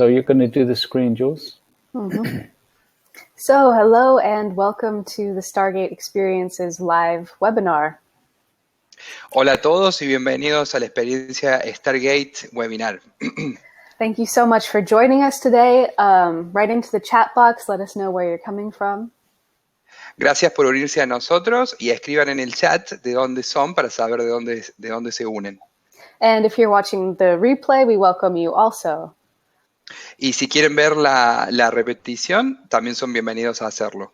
So you're going to do the screen, Jules? Mm-hmm. So hello and welcome to the Stargate Experiences live webinar. Hola a todos y bienvenidos a la experiencia Stargate webinar. Thank you so much for joining us today. Write into the chat box, let us know where you're coming from. Gracias por unirse a nosotros y escriban en el chat de dónde son para saber de dónde se unen. And if you're watching the replay, we welcome you also. Y si quieren ver la repetición, también son bienvenidos a hacerlo.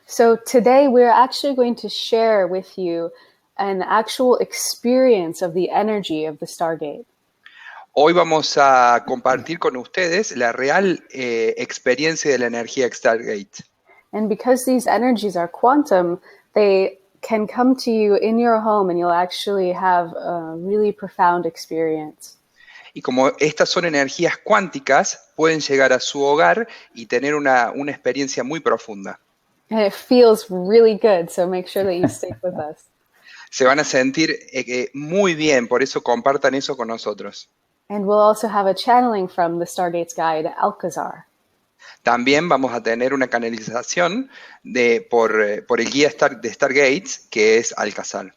So today we're actually going to share with you an actual experience of the energy of the Stargate. Hoy vamos a compartir con ustedes la real experiencia de la energía Stargate. And because these energies are quantum, they can come to you in your home and you'll actually have a really profound experience. Y como estas son energías cuánticas, pueden llegar a su hogar y tener una experiencia muy profunda. And it feels really good, so make sure that you stick with us. Se van a sentir muy bien, por eso compartan eso con nosotros. And we'll also have a channeling from the Stargate's guide, Alcazar. También vamos a tener una canalización por el guía de Stargates, que es Alcazar.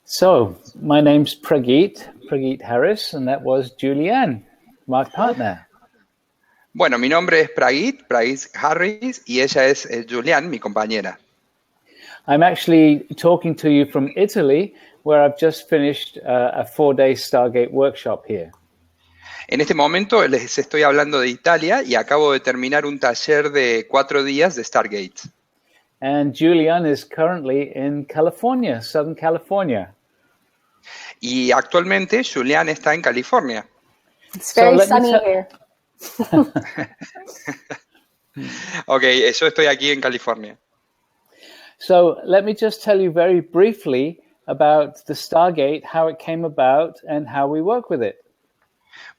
So, my name's Prageet Harris, and that was Julianne, my partner. Bueno, mi nombre es Prageet Harris, y ella es Julianne, mi compañera. I'm actually talking to you from Italy, where I've just finished a 4-day Stargate workshop here. En este momento les estoy hablando de Italia y acabo de terminar un taller de 4 días de Stargate. And Julianne is currently in California, Southern California. Y actualmente Julianne está en California. It's very sunny here. Ok, yo estoy aquí en California. So let me just tell you very briefly about the Stargate, how it came about, and how we work with it.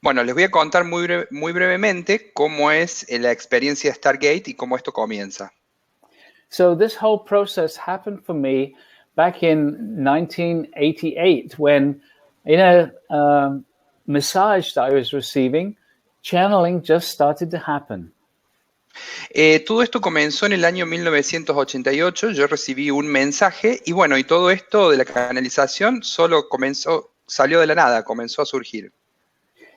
Bueno, les voy a contar muy brevemente cómo es la experiencia Stargate y cómo esto comienza. So this whole process happened for me back in 1988 when, in a massage that I was receiving, channeling just started to happen. Todo esto comenzó en el año 1988, yo recibí un mensaje y bueno, y todo esto de la canalización salió de la nada, comenzó a surgir.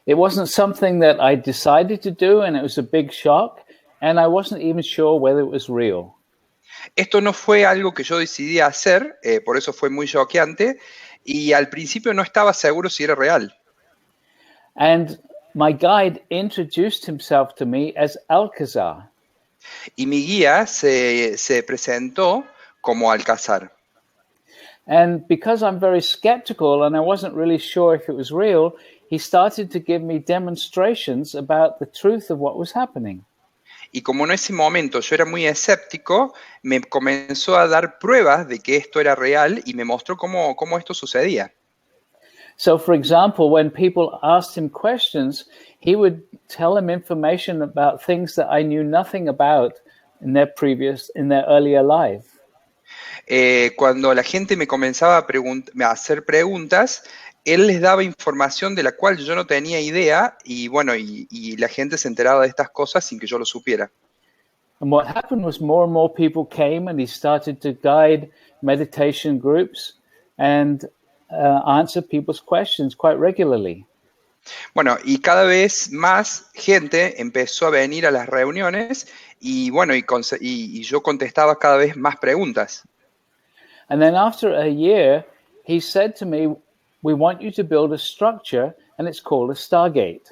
It wasn't something that I decided to do, and it was a big shock, and I wasn't even sure whether it was real. Esto no fue algo que yo decidí hacer, por eso fue muy choqueante, y al principio no estaba seguro si era real. And my guide introduced himself to me as Alcazar. Y mi guía se presentó como Alcázar. And because I'm very skeptical and I wasn't really sure if it was real, he started to give me demonstrations about the truth of what was happening. Y como en ese momento yo era muy escéptico, me comenzó a dar pruebas de que esto era real y me mostró cómo esto sucedía. So, for example, when people asked him questions, he would tell them information about things that I knew nothing about in their earlier life. Cuando la gente me comenzaba a hacer preguntas, él les daba información de la cual yo no tenía idea y bueno, y la gente se enteraba de estas cosas sin que yo lo supiera. And what happened was more and more people came and he started to guide meditation groups and answer people's questions quite regularly. Bueno, y cada vez más gente empezó a venir a las reuniones y bueno, y yo contestaba cada vez más preguntas. And then after a year, he said to me, we want you to build a structure and it's called a Stargate.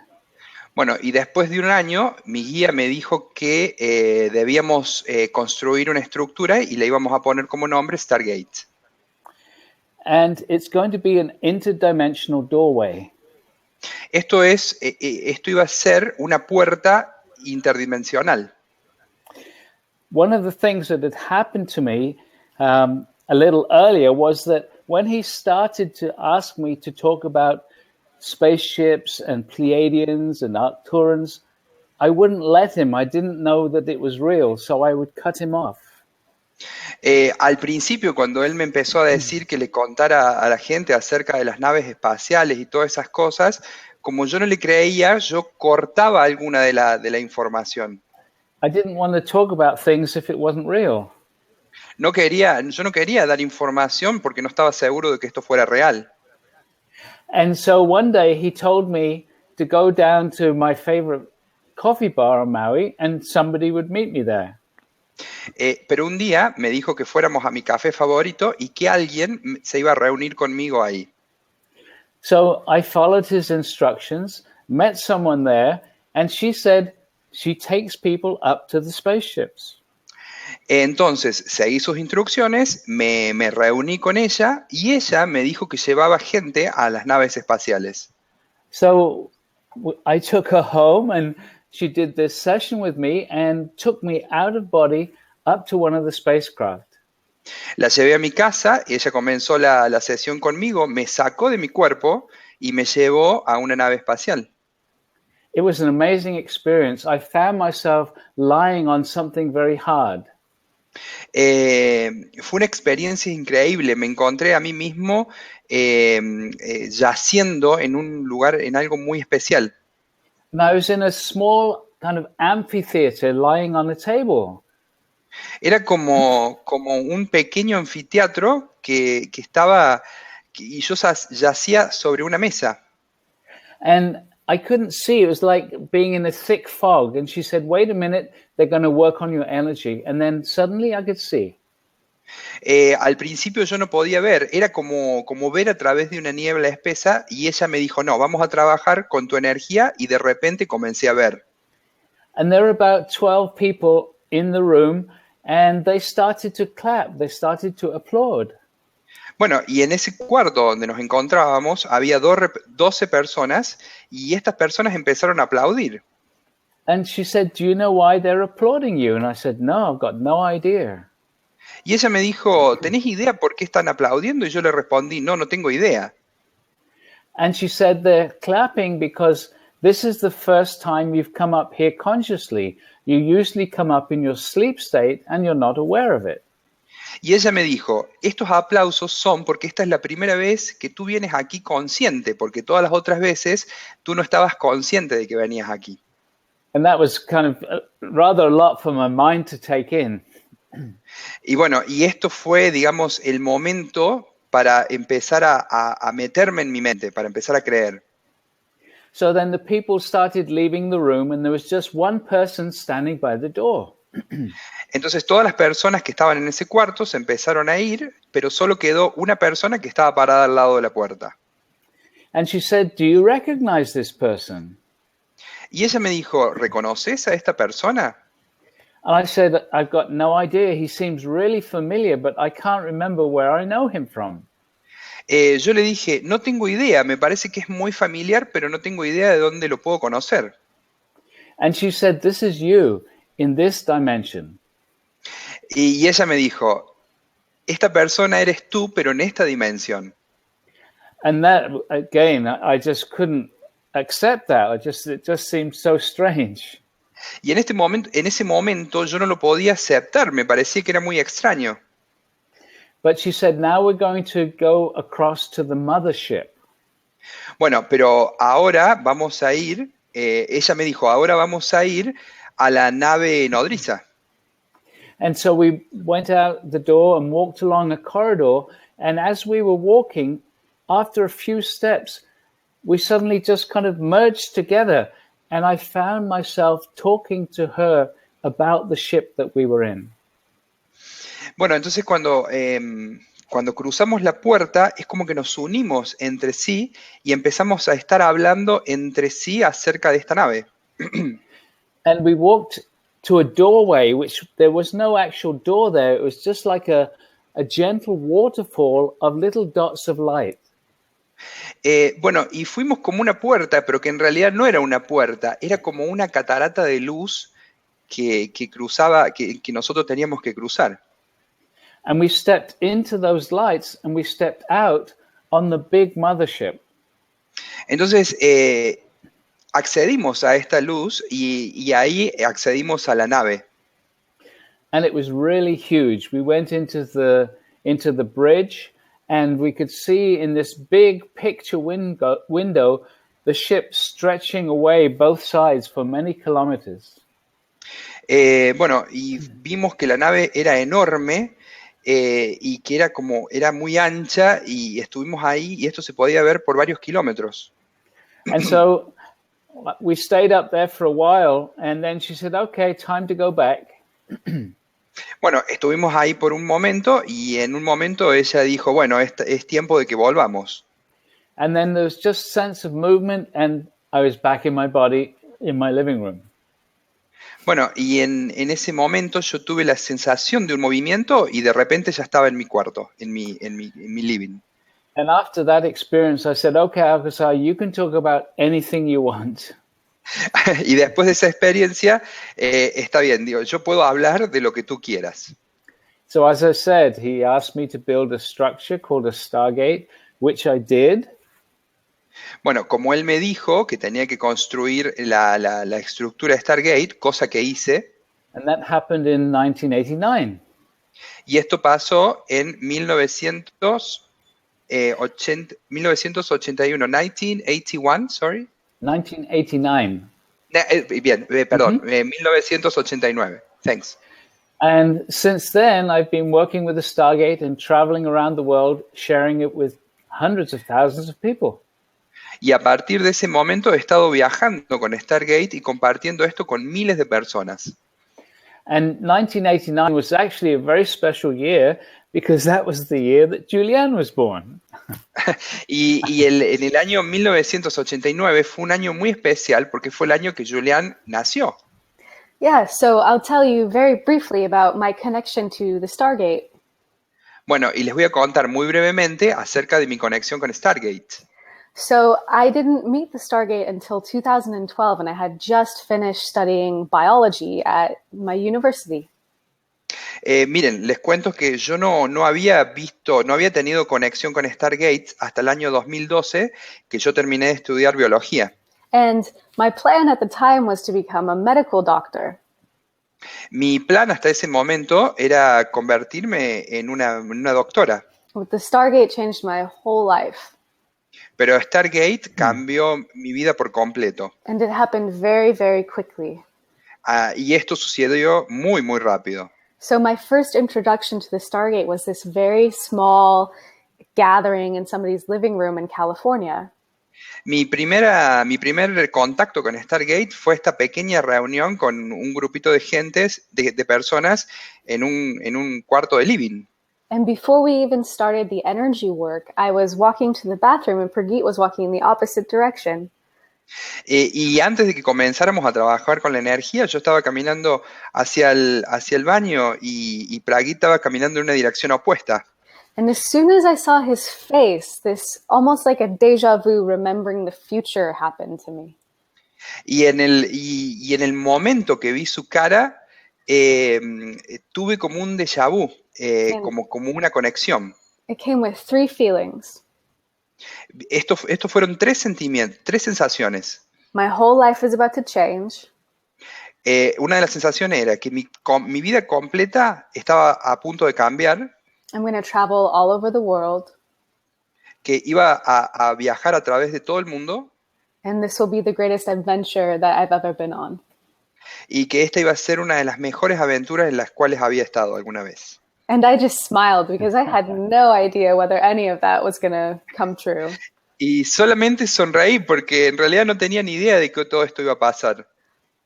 Bueno, y después de un año, mi guía me dijo que debíamos construir una estructura y le íbamos a poner como nombre Stargate. And it's going to be an interdimensional doorway. Esto iba a ser una puerta interdimensional. One of the things that had happened to me a little earlier was that when he started to ask me to talk about spaceships and Pleiadians and Arcturans, I wouldn't let him. I didn't know that it was real, so I would cut him off. Al principio, cuando él me empezó a decir que le contara a la gente acerca de las naves espaciales y todas esas cosas, como yo no le creía, yo cortaba alguna de la información. I didn't want to talk about things if it wasn't real. Yo no quería dar información porque no estaba seguro de que esto fuera real. And so one day he told me to go down to my favorite coffee bar on Maui and somebody would meet me there. Pero un día me dijo que fuéramos a mi café favorito y que alguien se iba a reunir conmigo ahí. So I followed his instructions, met someone there, and she said she takes people up to the spaceships. Entonces seguí sus instrucciones, me reuní con ella y ella me dijo que llevaba gente a las naves espaciales. So I took her home and she did this session with me and took me out of body up to one of the spacecraft. La llevé a mi casa y ella comenzó la sesión conmigo, me sacó de mi cuerpo y me llevó a una nave espacial. It was an amazing experience. I found myself lying on something very hard. Fue una experiencia increíble. Me encontré a mí mismo yaciendo en un lugar, en algo muy especial. And I was in a small kind of amphitheater lying on a table. Era como un pequeño anfiteatro que estaba, y yo yacía sobre una mesa. And I couldn't see. It was like being in a thick fog. And she said, wait a minute, they're going to work on your energy. And then suddenly I could see. Al principio yo no podía ver, era como ver a través de una niebla espesa y ella me dijo, no, vamos a trabajar con tu energía y de repente comencé a ver. And there were about 12 people in the room and they started to clap. They started to applaud. Bueno, y en ese cuarto donde nos encontrábamos había 12 personas y estas personas empezaron a aplaudir. And she said, do you know why they're applauding you? And I said, no, I've got no idea. Y ella me dijo, ¿tenés idea por qué están aplaudiendo? Y yo le respondí, no, no tengo idea. And she said, they're clapping because this is the first time you've come up here consciously. You usually come up in your sleep state and you're not aware of it. Y ella me dijo, estos aplausos son porque esta es la primera vez que tú vienes aquí consciente, porque todas las otras veces tú no estabas consciente de que venías aquí. And that was kind of rather a lot for my mind to take in. Y bueno, y esto fue, digamos, el momento para empezar a meterme en mi mente, para empezar a creer. So then the people started leaving the room and there was just one person standing by the door. Entonces todas las personas que estaban en ese cuarto se empezaron a ir, pero solo quedó una persona que estaba parada al lado de la puerta. And she said, do you recognize this person? Y ella me dijo, ¿reconoces a esta persona? And I said, I've got no idea. He seems really familiar, but I can't remember where I know him from. Yo le dije, no tengo idea, me parece que es muy familiar, pero no tengo idea de dónde lo puedo conocer. And she said, this is you in this dimension. Y ella me dijo, esta persona eres tú, pero en esta dimensión. And that, again, I just couldn't accept that. It just seemed so strange. Y en ese momento yo no lo podía aceptar, me parecía que era muy extraño. But she said, now we're going to go across to the mothership. Bueno, pero ahora vamos a ir, ella me dijo, ahora vamos a ir a la nave nodriza. And so we went out the door and walked along a corridor. And as we were walking, after a few steps, we suddenly just kind of merged together. And I found myself talking to her about the ship that we were in. Bueno, entonces cuando cruzamos la puerta es como que nos unimos entre sí y empezamos a estar hablando entre sí acerca de esta nave. And we walked to a doorway, which there was no actual door there. It was just like a gentle waterfall of little dots of light. Bueno, y fuimos como una puerta, pero que en realidad no era una puerta, era como una catarata de luz que cruzaba, que nosotros teníamos que cruzar. And we stepped into those lights and we stepped out on the big mothership. Entonces, accedimos a esta luz y ahí accedimos a la nave. and it was really huge. We went into the bridge, and we could see in this big picture window the ship stretching away both sides for many kilometers. Bueno, y vimos que la nave era enorme y que era muy ancha y estuvimos ahí y esto se podía ver por varios kilómetros. And so we stayed up there for a while, and then she said, "Okay, time to go back." Bueno, estuvimos ahí por un momento y en un momento ella dijo, bueno, es tiempo de que volvamos. And then there was just sense of movement, and I was back in my body in my living room. Bueno, y en ese momento yo tuve la sensación de un movimiento y de repente ya estaba en mi cuarto, en mi living. And after that experience, I said, "Okay, Alcazar, you can talk about anything you want." Y después de esa experiencia, está bien, digo, yo puedo hablar de lo que tú quieras. So as I said, he asked me to build a structure called a Stargate, which I did. Bueno, como él me dijo que tenía que construir la estructura de Stargate, cosa que hice, And that happened in 1989. y esto pasó en 1981, 1981, sorry. 1989. Bien, perdón, 1989. Thanks. And since then, I've been working with the Stargate and traveling around the world, sharing it with hundreds of thousands of people. Y a partir de ese momento he estado viajando con Stargate y compartiendo esto con miles de personas. And 1989 was actually a very special year because that was the year that Julianne was born. En el año 1989 fue un año muy especial porque fue el año que Julian nació. Yeah, so I'll tell you very briefly about my connection to the Stargate. Bueno, y les voy a contar muy brevemente acerca de mi conexión con Stargate. So I didn't meet the Stargate until 2012, and I had just finished studying biology at my university. Miren, les cuento que yo no había tenido conexión con Stargate hasta el año 2012, que yo terminé de estudiar biología. And my plan at the time was to become a medical doctor. Mi plan hasta ese momento era convertirme en una doctora, But the Stargate changed my whole life, pero Stargate cambió mi vida por completo. and it happened very, very quickly. Y esto sucedió muy, muy rápido. So my first introduction to the Stargate was this very small gathering in somebody's living room in California. Mi primer contacto con Stargate fue esta pequeña reunión con un grupito de gentes, de personas, en un cuarto de living. And before we even started the energy work, I was walking to the bathroom and Prageet was walking in the opposite direction. Y antes de que comenzáramos a trabajar con la energía, yo estaba caminando hacia el baño y Pragit estaba caminando en una dirección opuesta. And as soon as I saw his face, this almost like a deja vu remembering the future happened to me. Y en el momento que vi su cara, tuve como un déjà vu, como una conexión. It came with three feelings. Estos fueron tres sentimientos, tres sensaciones. My whole life is about to change. Una de las sensaciones era que mi vida completa estaba a punto de cambiar, I'm going to travel all over the world, que iba a viajar a través de todo el mundo and this will be the greatest adventure that I've ever been on. y que esta iba a ser una de las mejores aventuras en las cuales había estado alguna vez. And I just smiled because I had no idea whether any of that was going to come true. Y solamente sonreí porque en realidad no tenía ni idea de que todo esto iba a pasar,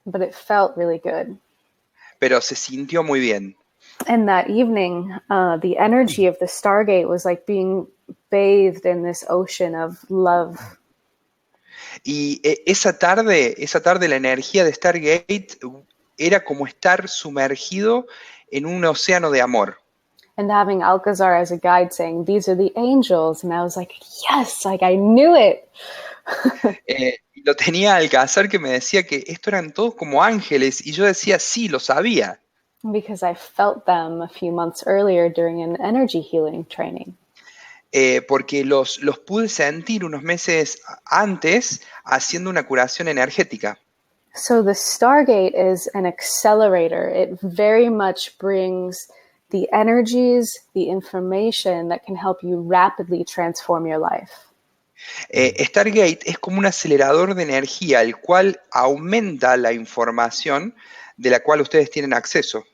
But it felt really good. pero se sintió muy bien. And that evening, the energy of the Stargate was like being bathed in this ocean of love. Y esa tarde la energía de Stargate era como estar sumergido en un océano de amor. And having Alcazar as a guide saying, "These are the angels." And I was like, yes, like I knew it. Lo tenía Alcázar que me decía que esto eran todos como ángeles y yo decía, sí, lo sabía. Because I felt them a few months earlier during an energy healing training. Porque los pude sentir unos meses antes haciendo una curación energética. So the Stargate is an accelerator. It very much brings the energies, the information that can help you rapidly transform your life. Stargate es como un acelerador de energía, el cual aumenta la información de la cual ustedes tienen acceso.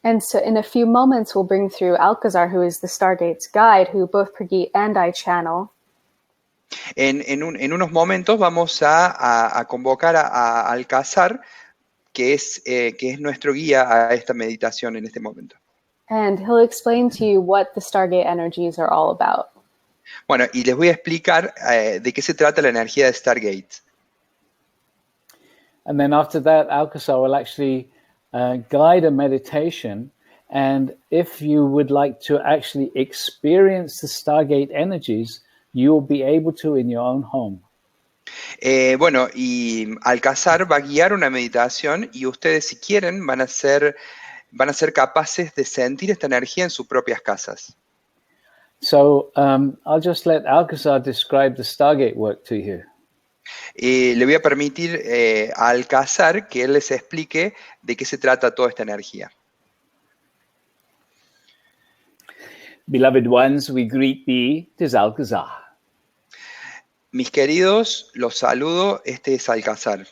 And so in a few moments, we'll bring through Alcazar, who is the Stargate's guide, who both Pragit and I channel. En unos momentos vamos a convocar a Alcázar, que es nuestro guía a esta meditación en este momento. And he'll explain to you what the Stargate energies are all about. Bueno, y les voy a explicar de qué se trata la energía de Stargate. And then after that, Alcazar will actually guide a meditation. And if you would like to actually experience the Stargate energies, you will be able to in your own home. Bueno, y Alcázar va a guiar una meditación y ustedes, si quieren, van a ser capaces de sentir esta energía en sus propias casas. So I'll just let Alcazar describe the Stargate work to you. Le voy a permitir a Alcázar que él les explique de qué se trata toda esta energía. Beloved ones, we greet thee, 'tis Alcazar. Mis queridos, los saludo, este es Alcázar.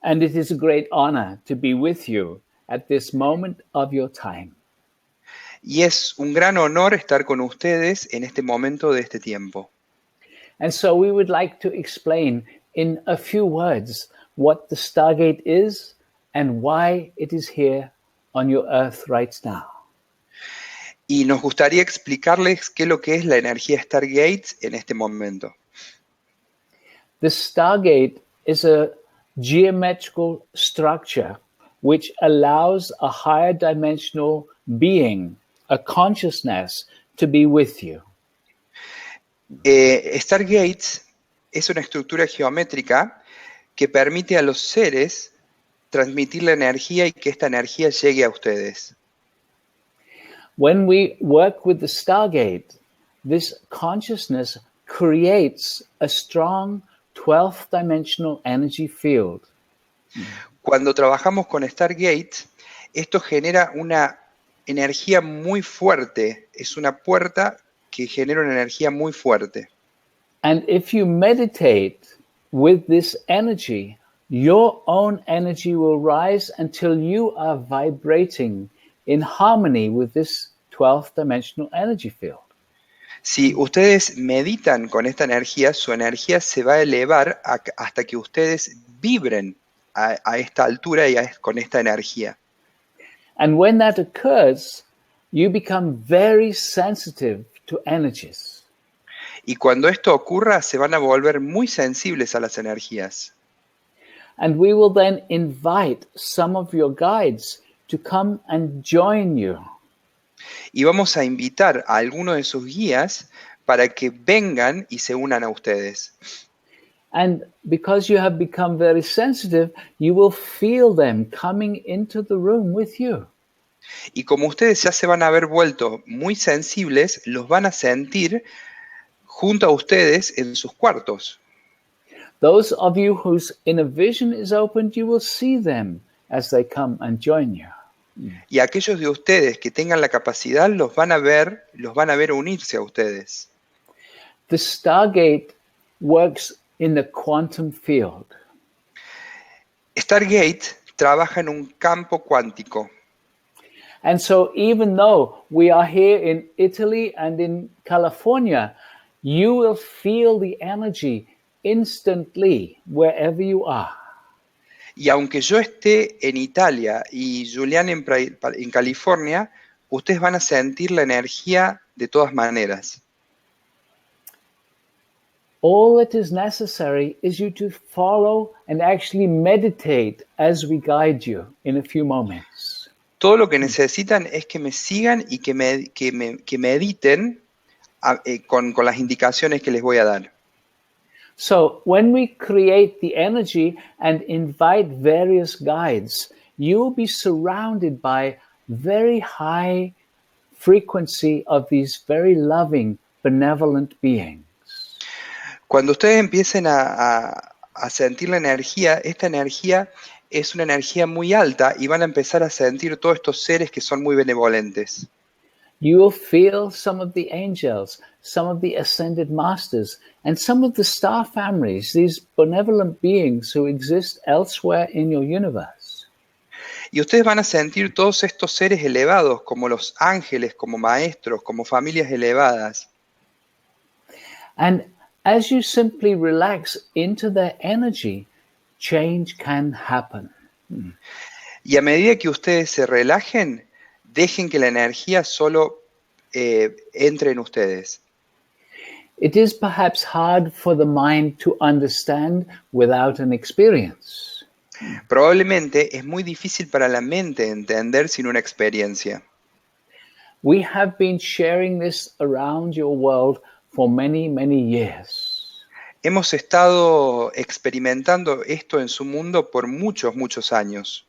And it is a great honor to be with you at this moment of your time. Y es un gran honor estar con ustedes en este momento de este tiempo. And so we would like to explain in a few words what the Stargate is and why it is here on your earth right now. Y nos gustaría explicarles qué es lo que es la energía Stargate en este momento. The Stargate is a geometrical structure which allows a higher dimensional being, a consciousness, to be with you. Stargate es una estructura geométrica que permite a los seres transmitir la energía y que esta energía llegue a ustedes. When we work with the Stargate, this consciousness creates a strong 12th dimensional energy field. Cuando trabajamos con Stargate, esto genera una energía muy fuerte, es una puerta que genera una energía muy fuerte. And if you meditate with this energy, your own energy will rise until you are vibrating in harmony with this 12th dimensional energy field. Si ustedes meditan con esta energía, su energía se va a elevar hasta que ustedes vibren a esta altura y con esta energía. And when that occurs, you become very sensitive to energies. Y cuando esto ocurra, se van a volver muy sensibles a las energías. And we will then invite some of your guides to come and join you. Y vamos a invitar a alguno de sus guías para que vengan y se unan a ustedes. And because you have become very sensitive, you will feel them coming into the room with you. Y como ustedes ya se van a haber vuelto muy sensibles, los van a sentir junto a ustedes en sus cuartos. Those of you whose inner vision is opened, you will see them as they come and join you. Y aquellos de ustedes que tengan la capacidad los van a ver unirse a ustedes. The Stargate works in the quantum field. Stargate trabaja en un campo cuántico. And so even though we are here in Italy and in California, you will feel the energy instantly wherever you are. Y aunque yo esté en Italia y Julián en California, ustedes van a sentir la energía de todas maneras. All that is necessary is you to follow and actually meditate as we guide you in a few moments. Todo lo que necesitan es que me sigan y que mediten con las indicaciones que les voy a dar. So when we create the energy and invite various guides, you will be surrounded by very high frequency of these very loving, benevolent beings. Cuando ustedes empiecen a a sentir la energía, esta energía es una energía muy alta y van a empezar a sentir todos estos seres que son muy benevolentes. You will feel some of the angels, some of the ascended masters, and some of the star families, these benevolent beings who exist elsewhere in your universe. Y ustedes van a sentir todos estos seres elevados, como los ángeles, como maestros, como familias elevadas. And as you simply relax into their energy, change can happen. Y a medida que ustedes se relajen, dejen que la energía solo entre en ustedes. It is perhaps hard for the mind to understand without an experience. Probablemente es muy difícil para la mente entender sin una experiencia. We have been sharing this around your world for many, many years. Hemos estado experimentando esto en su mundo por muchos, muchos años.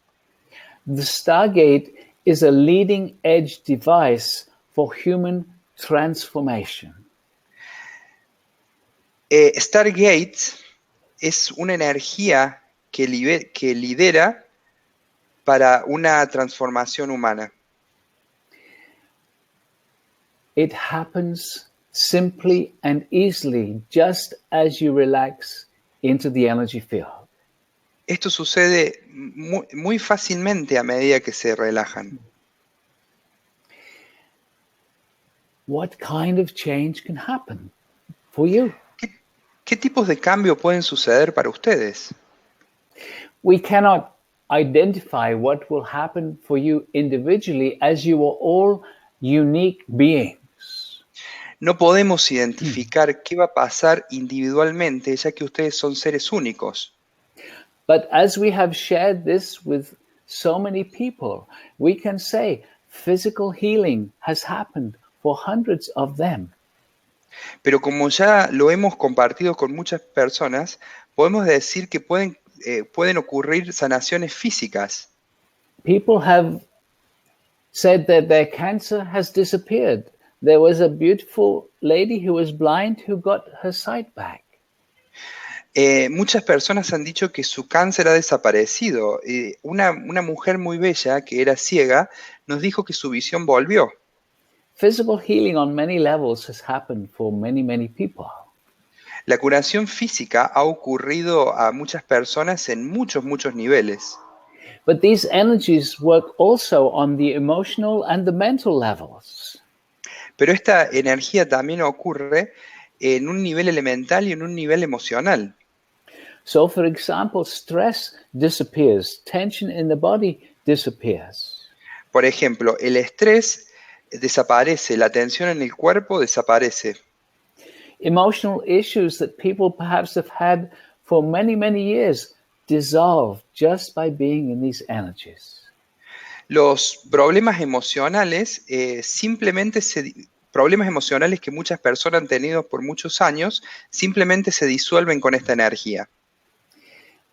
The Stargate is a leading edge device for human transformation. Stargate es una energía que lidera para una transformación humana. It happens simply and easily just as you relax into the energy field. Esto sucede muy fácilmente a medida que se relajan. What kind of change can happen for you? ¿Qué tipos de cambio pueden suceder para ustedes? We cannot identify what will happen for you individually as you are all unique beings. No podemos identificar qué va a pasar individualmente, ya que ustedes son seres únicos. But as we have shared this with so many people, we can say physical healing has happened for hundreds of them. Pero como ya lo hemos compartido con muchas personas, podemos decir que pueden ocurrir sanaciones físicas. People have said that their cancer has disappeared. There was a beautiful lady who was blind who got her sight back. Muchas personas han dicho que su cáncer ha desaparecido. Una mujer muy bella que era ciega nos dijo que su visión volvió. Physical healing on many levels has happened for many, many people. La curación física ha ocurrido a muchas personas en muchos, muchos niveles. But these energies work also on the emotional and the mental levels. Pero esta energía también ocurre en un nivel elemental y en un nivel emocional. So, for example, stress disappears, tension in the body disappears. Por ejemplo, el estrés desaparece, la tensión en el cuerpo desaparece. Emotional issues that people perhaps have had for many, many years dissolve just by being in these energies. Los problemas emocionales problemas emocionales que muchas personas han tenido por muchos años simplemente se disuelven con esta energía.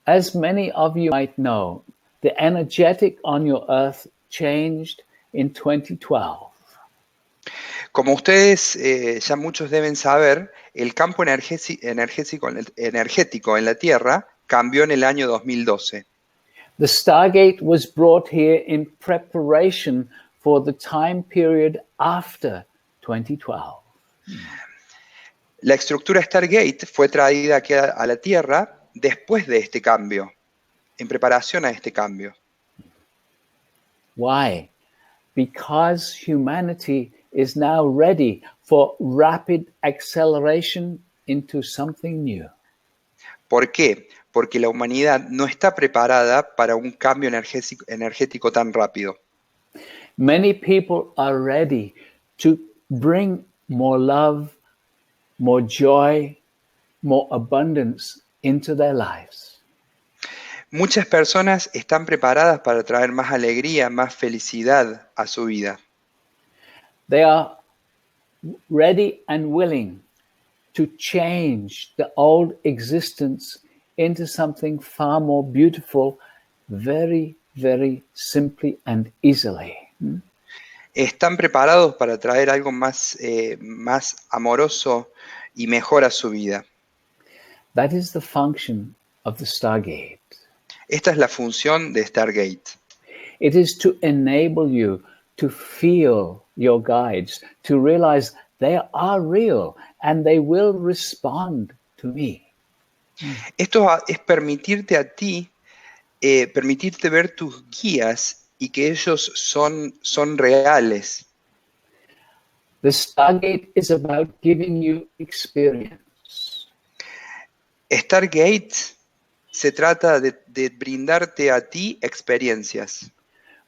As many of you might know, the energetic on your earth changed in 2012. Como ustedes ya muchos deben saber, el campo energético en la Tierra cambió en el año 2012. The Stargate was brought here in preparation for the time period after 2012. La estructura Stargate fue traída aquí a la Tierra después de este cambio, en preparación a este cambio. Why? Because humanity is now ready for rapid acceleration into something new. ¿Por qué? Porque la humanidad no está preparada para un cambio energético tan rápido. Many people are ready to bring more love, more joy, more abundance into their lives. Muchas personas están preparadas para traer más alegría, más felicidad a su vida. They are ready and willing to change the old existence into something far more beautiful, very, very simply and easily. Están preparados para traer algo más amoroso y mejor a su vida. That is the function of the Stargate. Esta es la función de Stargate. It is to enable you to feel your guides, to realize they are real and they will respond to me. Esto es permitirte a ti, permitirte ver tus guías y que ellos son reales. The Stargate is about giving you experience. Stargate se trata de brindarte a ti experiencias.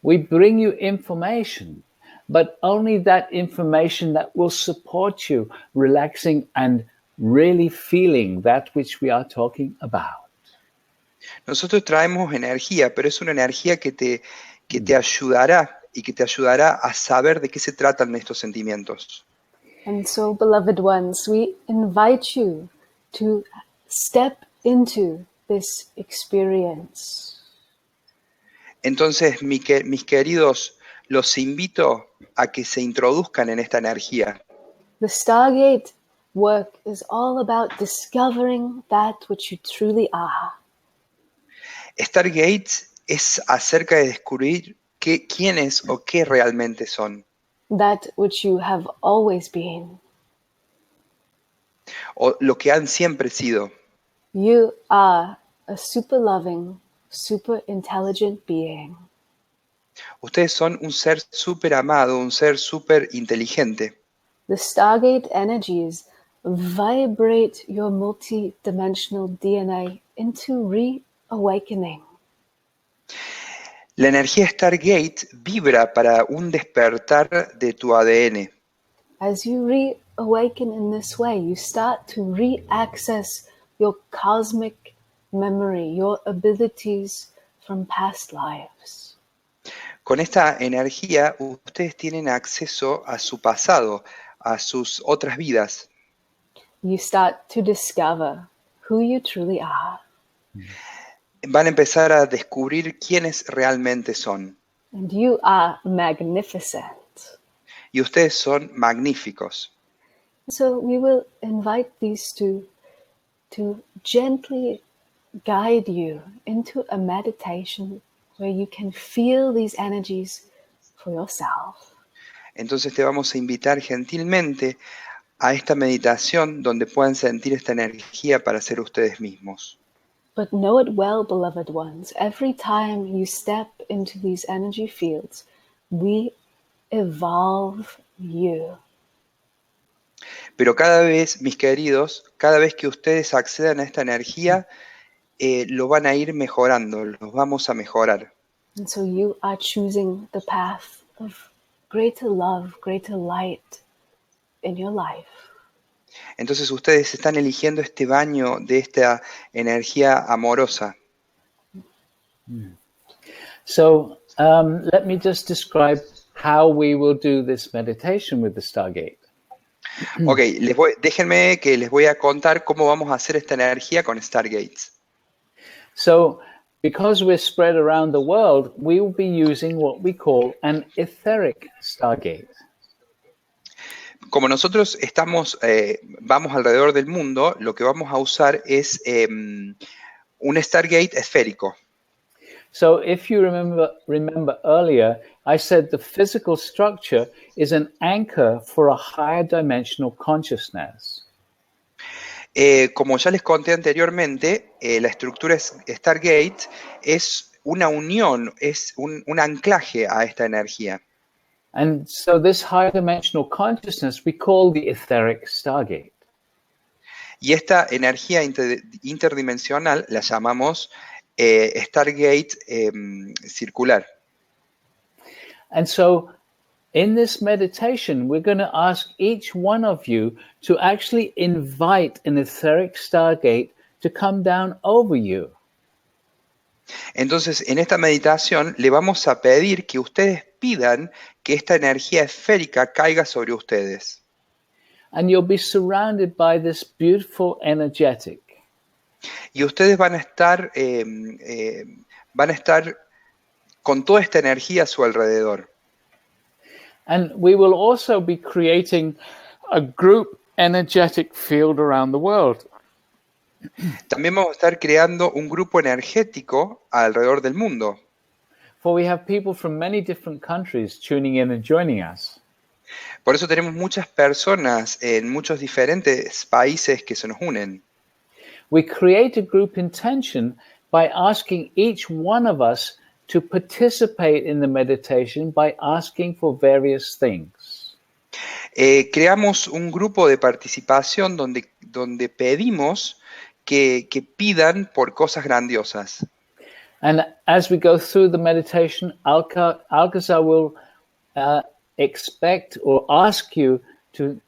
We bring you information, but only that information that will support you relaxing and really feeling that which we are talking about. Nosotros traemos energía, pero es una energía que te ayudará y que te ayudará a saber de qué se tratan estos sentimientos. And so, beloved ones, we invite you to step into this experience. Entonces, mis queridos, los invito a que se introduzcan en esta energía. The Stargate work is all about discovering that which you truly are. Stargate es acerca de descubrir quiénes o qué realmente son, That which you have always been. o lo que han siempre sido. You are a super loving, super intelligent being. Ustedes son un ser súper amado, un ser súper inteligente. The Stargate energies vibrate your multi-dimensional DNA into reawakening. La energía Stargate vibra para un despertar de tu ADN. As you reawaken in this way, you start to re-access your cosmic memory, your abilities from past lives. Con esta energía, ustedes tienen acceso a su pasado, a sus otras vidas. You start to discover who you truly are. Van a empezar a descubrir quiénes realmente son. And you are magnificent. Y ustedes son magníficos. So we will invite these two to gently guide you into a meditation where you can feel these energies for yourself. Entonces te vamos a invitar gentilmente a esta meditación donde puedan sentir esta energía para ser ustedes mismos. But know it well, beloved ones, every time you step into these energy fields, we evolve you. Pero cada vez, mis queridos, cada vez que ustedes accedan a esta energía, lo van a ir mejorando, los vamos a mejorar. And so you are choosing the path of greater love, greater light in your life. Entonces ustedes están eligiendo este baño de esta energía amorosa. So let me just describe how we will do this meditation with the Stargate. Ok, déjenme que les voy a contar cómo vamos a hacer esta energía con Stargates. So because we're spread around the world, we will be using what we call an etheric Stargate. Como nosotros vamos alrededor del mundo, lo que vamos a usar es un Stargate esférico. So if you remember earlier, I said the physical structure is an anchor for a higher dimensional consciousness. Como ya les conté anteriormente, la estructura Stargate es una unión, es un anclaje a esta energía. And so this higher dimensional consciousness we call the etheric Stargate. Y esta energía interdimensional la llamamos Stargate circular. And so in this meditation, we're going to ask each one of you to actually invite an etheric Stargate to come down over you. Entonces, en esta meditación le vamos a pedir que ustedes pidan que esta energía esférica caiga sobre ustedes. And you'll be surrounded by this beautiful energetic. Y ustedes van a estar con toda esta energía a su alrededor. And we will also be creating a group energetic field around the world. También vamos a estar creando un grupo energético alrededor del mundo. For we have people from many different countries tuning in and joining us. Por eso tenemos muchas personas en muchos diferentes países que se nos unen. We create a group intention by asking each one of us to participate in the meditation by asking for various things. Creamos un grupo de participación donde pedimos que pidan por cosas grandiosas. And as we go through the meditation, Alcazar will expect or ask you to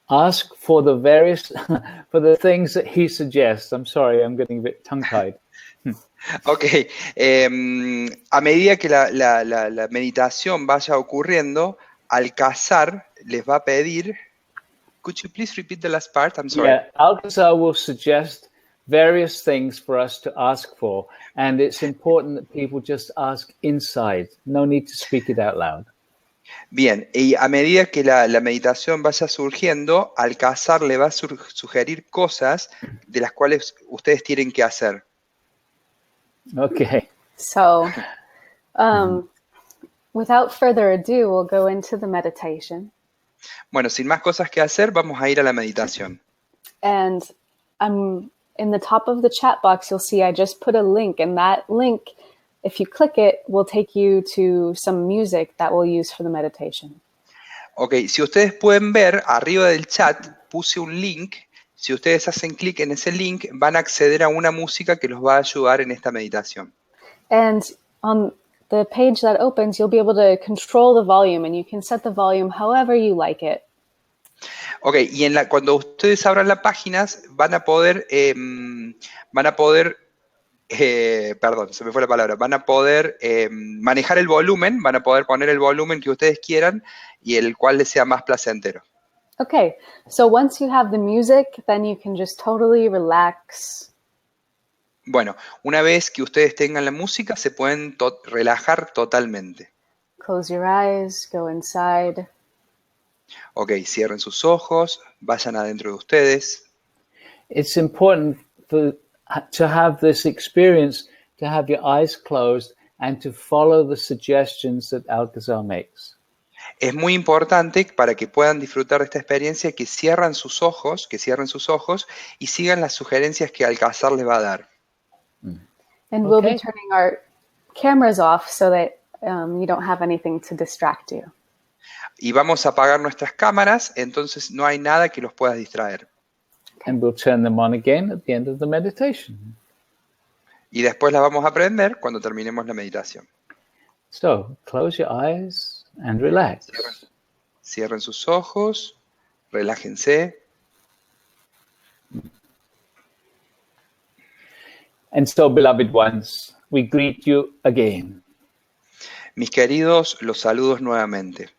ask for the various for the things that he suggests. I'm sorry, I'm getting a bit tongue-tied. Ok, a medida que la meditación vaya ocurriendo, Alcázar les va a pedir, could you please repeat the last part? I'm sorry. Yeah, Alcazar will suggest various things for us to ask for, and it's important that people just ask inside. No need to speak it out loud. Bien, y a medida que la meditación vaya surgiendo, Alcázar le va a sugerir cosas de las cuales ustedes tienen que hacer. Okay. So, without further ado, we'll go into the meditation. Bueno, sin más cosas que hacer, vamos a ir a la meditación. And in the top of the chat box, you'll see I just put a link, and that link, if you click it, will take you to some music that we'll use for the meditation. Ok, si ustedes pueden ver, arriba del chat puse un link. Si ustedes hacen clic en ese link, van a acceder a una música que los va a ayudar en esta meditación. And on the page that opens, you'll be able to control the volume, and you can set the volume however you like it. Ok, y cuando ustedes abran las páginas, perdón, se me fue la palabra, van a poder manejar el volumen, van a poder poner el volumen que ustedes quieran y el cual les sea más placentero. Okay, so once you have the music, then you can just totally relax. Bueno, una vez que ustedes tengan la música, se pueden relajar totalmente. Close your eyes, go inside. Ok, cierren sus ojos, vayan adentro de ustedes. It's important to have this experience, to have your eyes closed and to follow the suggestions that Alcazar makes. Es muy importante para que puedan disfrutar de esta experiencia que cierren sus ojos y sigan las sugerencias que Alcázar les va a dar. And we'll be turning our cameras off so that you don't have anything to distract you. Y vamos a apagar nuestras cámaras, entonces no hay nada que los pueda distraer. And we'll turn them on again at the end of the meditation. Y después las vamos a prender cuando terminemos la meditación. So, close your eyes and relax. Cierren sus ojos, relájense. And so, beloved ones, we greet you again. Mis queridos, los saludo nuevamente.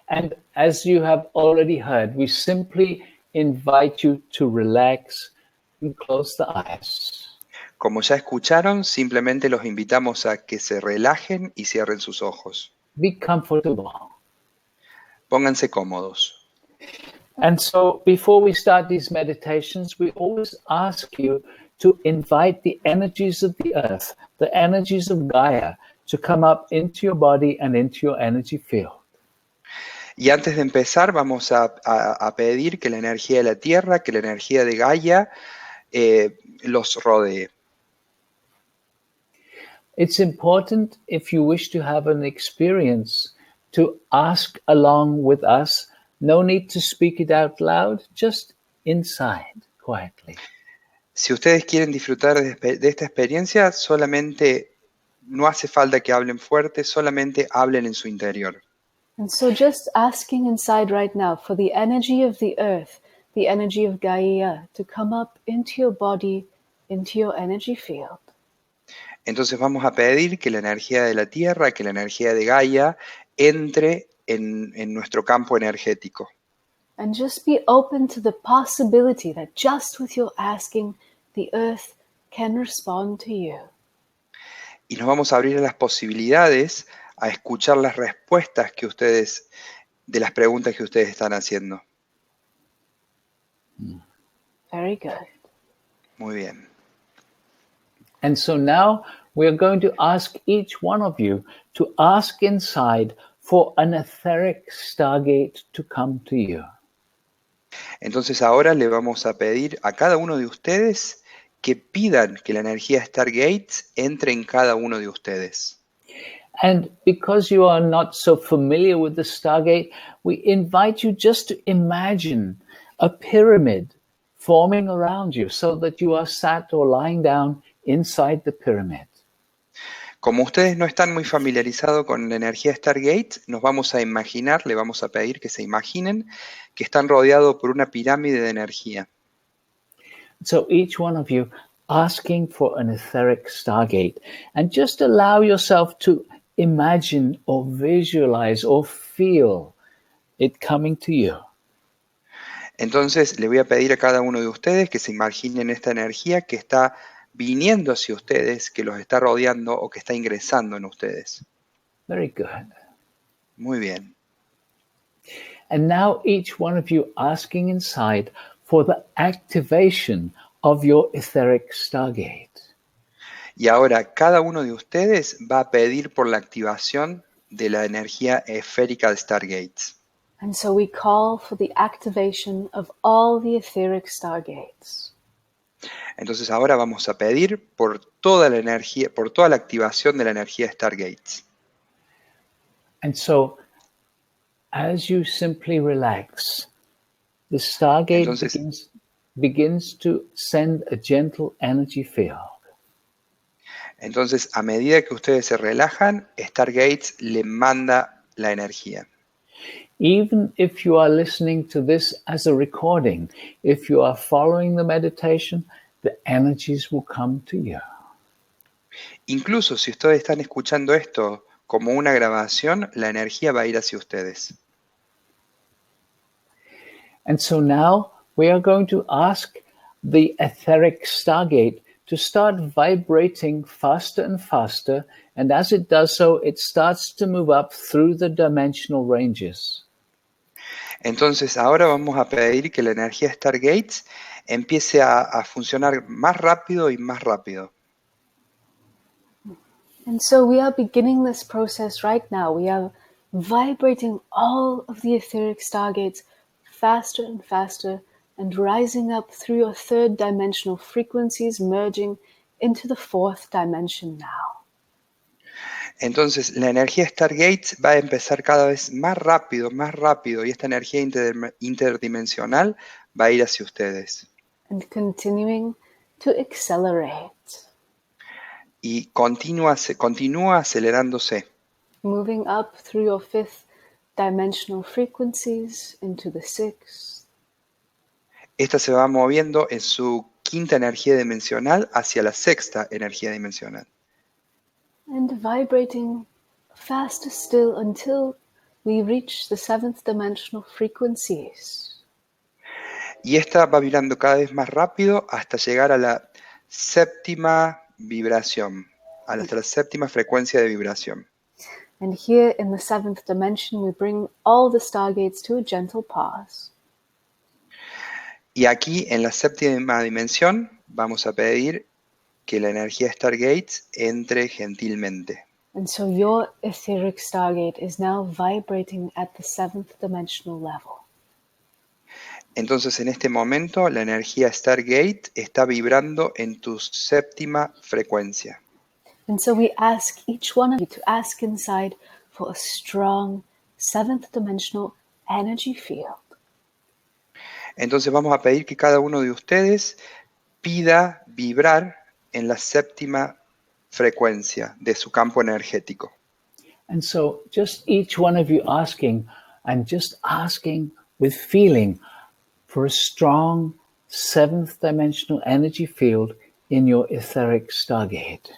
And as you have already heard, we simply invite you to relax and close the eyes. Como ya escucharon, simplemente los invitamos a que se relajen y cierren sus ojos. Be comfortable. Pónganse cómodos. And so before we start these meditations, we always ask you to invite the energies of the earth, the energies of Gaia, to come up into your body and into your energy field. Y antes de empezar, vamos a pedir que la energía de la Tierra, que la energía de Gaia los rodee. It's important, if you wish to have an experience, to ask along with us. No need to speak it out loud, just inside, quietly. Si ustedes quieren disfrutar de esta experiencia, solamente no hace falta que hablen fuerte, solamente hablen en su interior. And so just asking inside right now for the energy of the earth, the energy of Gaia, to come up into your body, into your energy field. Entonces vamos a pedir que la energía de la Tierra, que la energía de Gaia entre en nuestro campo energético. And just be open to the possibility that just with your asking, the earth can respond to you. Y nos vamos a abrir a las posibilidades, a escuchar las respuestas de las preguntas que ustedes están haciendo. Very good. Muy bien. And so now we're going to ask each one of you to ask inside for an etheric stargate to come to you. Entonces ahora le vamos a pedir a cada uno de ustedes que pidan que la energía Stargate entre en cada uno de ustedes. And because you are not so familiar with the Stargate, we invite you just to imagine a pyramid forming around you so that you are sat or lying down inside the pyramid. Como ustedes no están muy familiarizados con la energía Stargate, nos vamos a imaginar, le vamos a pedir que se imaginen que están rodeados por una pirámide de energía. So each one of you asking for an etheric Stargate, and just allow yourself to imagine or visualize or feel it coming to you. Entonces le voy a pedir a cada uno de ustedes que se imaginen esta energía que está viniendo hacia ustedes, que los está rodeando o que está ingresando en ustedes. Very good. Muy bien. And now each one of you asking inside for the activation of your etheric Stargate. Y ahora cada uno de ustedes va a pedir por la activación de la energía esférica de Stargates. And so we call for the activation of all the etheric stargates. Entonces ahora vamos a pedir por toda la energía, por toda la activación de la energía Stargates. And so as you simply relax, the Stargate Entonces, begins to send a gentle energy field. entonces, a medida que ustedes se relajan, Stargates le manda la energía. Even if you are listening to this as a recording, if you are following the meditation, the energies will come to you. Incluso si ustedes están escuchando esto como una grabación, la energía va a ir hacia ustedes. And so now we are going to ask the etheric Stargate to start vibrating faster and faster. And as it does so, it starts to move up through the dimensional ranges. Entonces ahora vamos a pedir que la energía Stargates empiece a funcionar más rápido y más rápido. And so we are beginning this process right now. We are vibrating all of the etheric stargates faster and faster and rising up through your third dimensional frequencies, merging into the fourth dimension now. Entonces la energía Stargates va a empezar cada vez más rápido y esta energía interdimensional va a ir hacia ustedes. And continuing to accelerate. Y continúa acelerándose. Moving up through your fifth dimensional frequencies into the sixth. Esta se va moviendo en su quinta energía dimensional hacia la sexta energía dimensional. And vibrating faster still until we reach the seventh dimensional frequencies. Y esta va vibrando cada vez más rápido hasta llegar a la séptima vibración, hasta la séptima frecuencia de vibración. And here in the seventh dimension, we bring all the stargates to a gentle pause. Y aquí en la séptima dimensión vamos a pedir que la energía Stargates entre gentilmente. And so your etheric stargate is now vibrating at the seventh dimensional level. Entonces en este momento la energía Stargate está vibrando en tu séptima frecuencia. And so we ask each one of you to ask inside for a strong seventh dimensional energy field. Entonces vamos a pedir que cada uno de ustedes pida vibrar en la séptima frecuencia de su campo energético. And so just each one of you asking and just asking with feeling for a strong seventh dimensional energy field in your etheric Stargate.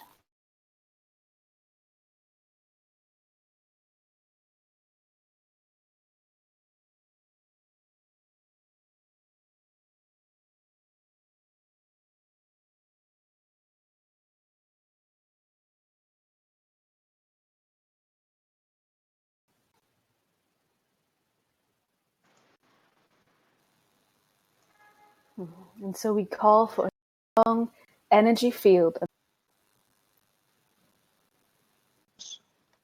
And so we call for a strong energy field.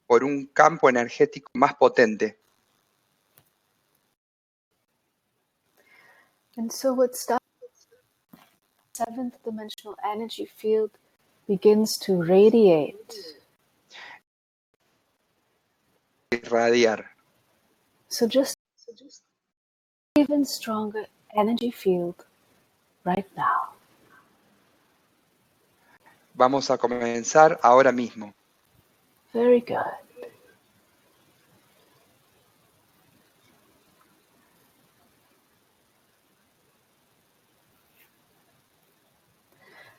Por un campo energético más potente. And so what starts seventh dimensional energy field begins to radiate. Irradiar. So just even stronger energy field right now. Vamos a comenzar ahora mismo. Very good.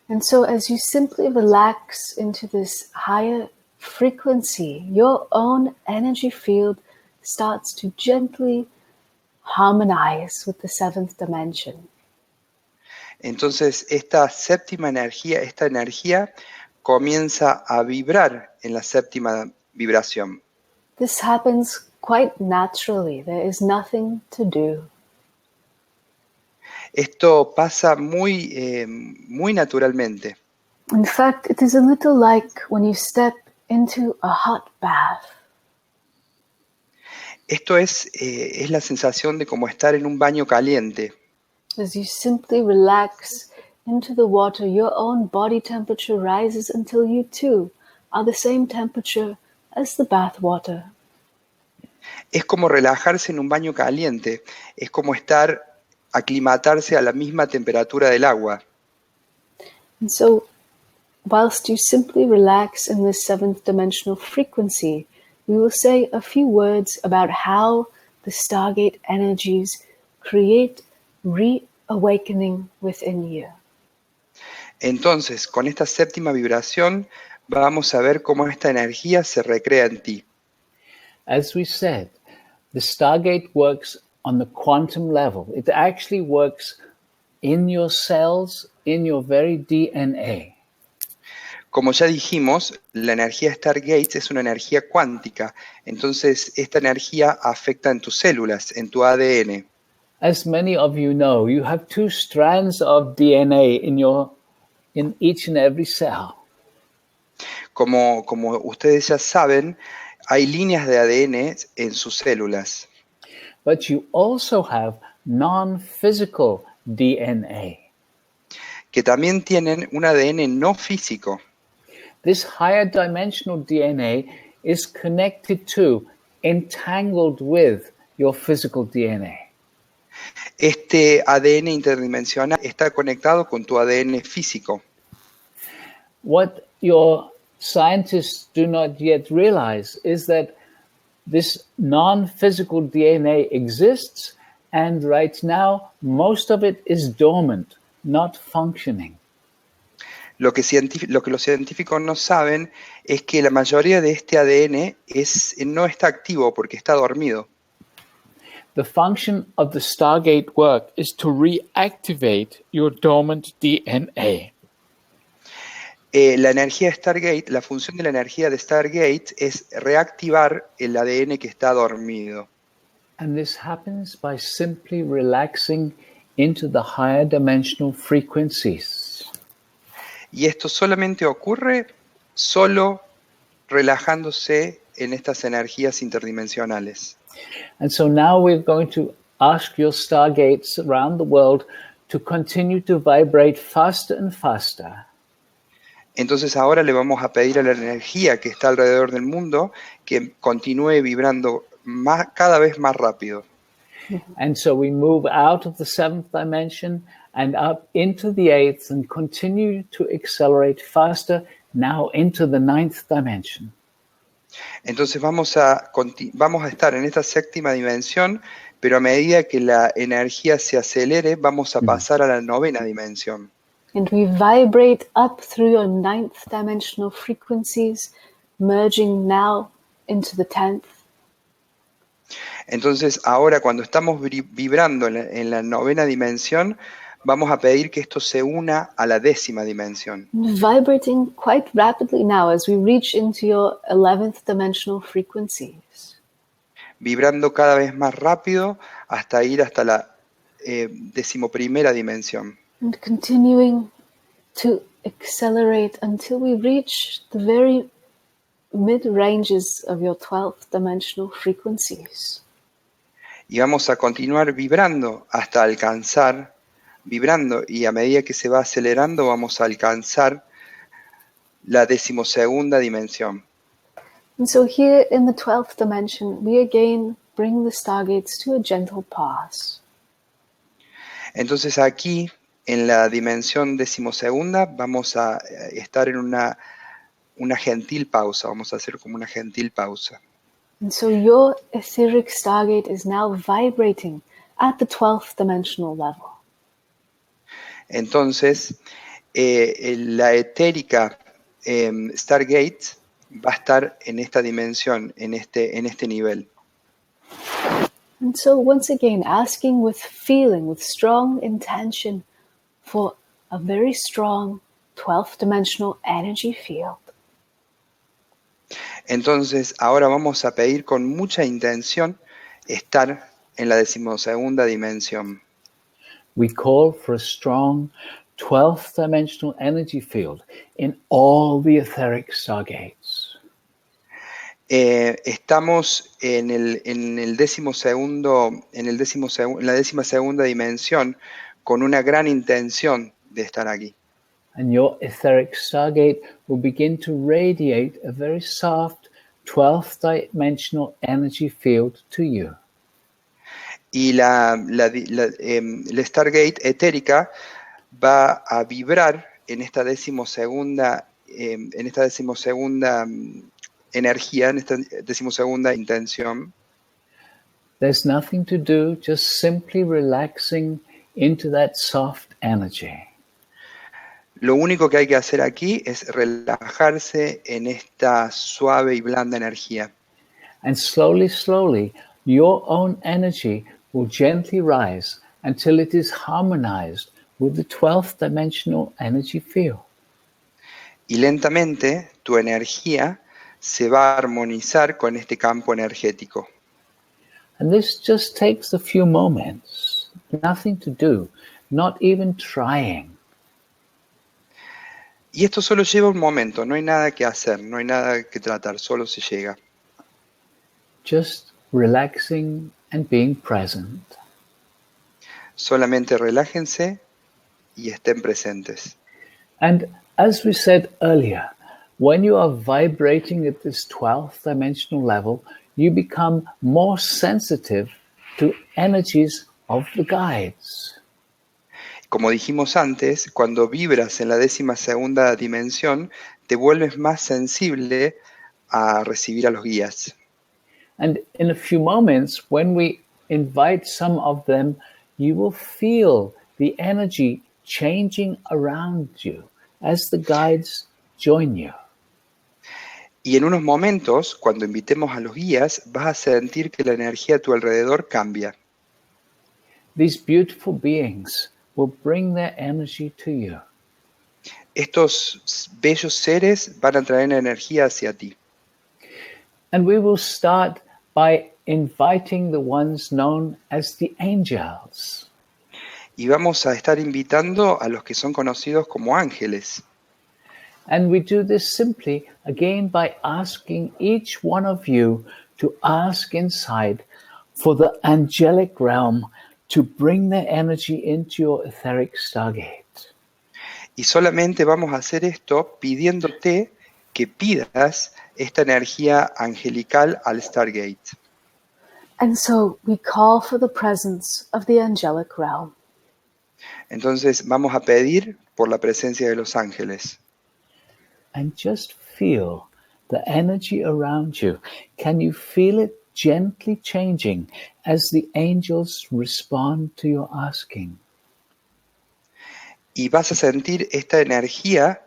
And so as you simply relax into this higher frequency, your own energy field starts to gently harmonize with the seventh dimension. Entonces, esta séptima energía, esta energía comienza a vibrar en la séptima vibración. This happens quite naturally. There is nothing to do. Esto pasa muy naturalmente. In fact, it is a little like when you step into a hot bath. Esto es la sensación de como estar en un baño caliente. As you simply relax into the water, your own body temperature rises until you too are the same temperature as the bath water. Es como relajarse en un baño caliente, es como aclimatarse a la misma temperatura del agua. And so, whilst you simply relax in this seventh dimensional frequency, we will say a few words about how the Stargate energies create reawakening within you. Entonces, con esta séptima vibración, vamos a ver cómo esta energía se recrea en ti. As we said, the Stargate works on the quantum level. It actually works in your cells, in your very DNA. Como ya dijimos, la energía Stargate es una energía cuántica, entonces esta energía afecta en tus células, en tu ADN. As many of you know, you have two strands of DNA in each and every cell. Como ustedes ya saben, hay líneas de ADN en sus células, But you also have non-physical DNA. que también tienen un ADN no físico. This higher dimensional DNA is connected to, entangled with your physical DNA. Este ADN interdimensional está conectado con tu ADN físico. What your scientists do not yet realize is that this non-physical DNA exists, and right now most of it is dormant, not functioning. Lo que los científicos no saben es que la mayoría de este ADN no está activo porque está dormido. The function of the Stargate work is to reactivate your dormant DNA. La energía de Stargate, la función de la energía de Stargate es reactivar el ADN que está dormido. And this happens by simply relaxing into the higher dimensional frequencies. Y esto solamente ocurre solo relajándose en estas energías interdimensionales. And so now we're going to ask your Stargates around the world to continue to vibrate faster and faster. Entonces ahora le vamos a pedir a la energía que está alrededor del mundo que continúe vibrando cada vez más rápido. And so we move out of the seventh dimension and up into the eighth and continue to accelerate faster now into the ninth dimension. Entonces vamos a estar en esta séptima dimensión, pero a medida que la energía se acelere, vamos a pasar a la novena dimensión. And we vibrate up through your ninth dimensional frequencies, merging now into the 10th. Entonces ahora cuando estamos vibrando en la novena dimensión, vamos a pedir que esto se una a la décima dimensión. Vibrating quite rapidly now as we reach into your 11th dimensional frequencies. Vibrando cada vez más rápido hasta ir hasta la decimoprimera dimensión. And continuing to accelerate until we reach the very mid-ranges of your 12th dimensional frequencies. Y vamos a continuar vibrando hasta alcanzar, vibrando, y a medida que se va acelerando vamos a alcanzar la 12ª dimensión. And so here in the 12th dimension, we again bring the stargates to a gentle pause. Entonces aquí, en la dimensión 12ª, vamos a estar en una gentil pausa, vamos a hacer como una gentil pausa. And so your etheric stargate is now vibrating at the 12th dimensional level. Entonces, la etérica Stargate va a estar en esta dimensión, en este nivel. And so once again, asking with feeling, with strong intention for a very strong 12th dimensional energy field. Entonces, ahora vamos a pedir con mucha intención estar en la 12ª dimensión. We call for a strong 12th dimensional energy field in all the etheric stargates. Estamos en la 12ª dimensión con una gran intención de estar aquí. And your etheric stargate will begin to radiate a very soft 12th dimensional energy field to you. Y la Stargate etérica va a vibrar en esta 12ª energía, en esta 12ª intención. There's nothing to do, just simply relaxing into that soft energy. Lo único que hay que hacer aquí es relajarse en esta suave y blanda energía. And slowly, slowly, your own energy will gently rise until it is harmonized with the 12th dimensional energy field. Y lentamente tu energía se va a armonizar con este campo energético. And this just takes a few moments. Nothing to do, not even trying. Y esto solo lleva un momento, no hay nada que hacer, no hay nada que tratar, solo se llega. Just relaxing and being present. Solamente relájense y estén presentes. And as we said earlier, when you are vibrating at this 12th dimensional level, you become more sensitive to energies of the guides. Como dijimos antes, cuando vibras en la 12ª dimensión, te vuelves más sensible a recibir a los guías. And in a few moments, when we invite some of them, you will feel the energy changing around you as the guides join you. Y en unos momentos, cuando invitemos a los guías, vas a sentir que la energía a tu alrededor cambia. These beautiful beings will bring their energy to you. Estos bellos seres van a traer energía hacia ti. And we will start by inviting the ones known as the angels. Y vamos a estar invitando a los que son conocidos como ángeles. And we do this simply, again, by asking each one of you to ask inside for the angelic realm to bring their energy into your etheric stargate. Y solamente vamos a hacer esto pidiéndote que pidas esta energía angelical al Stargate. And so we call for the presence of the angelic realm. Entonces vamos a pedir por la presencia de los ángeles. And just feel the energy around you. Can you feel it gently changing as the angels respond to your asking? Y vas a sentir esta energía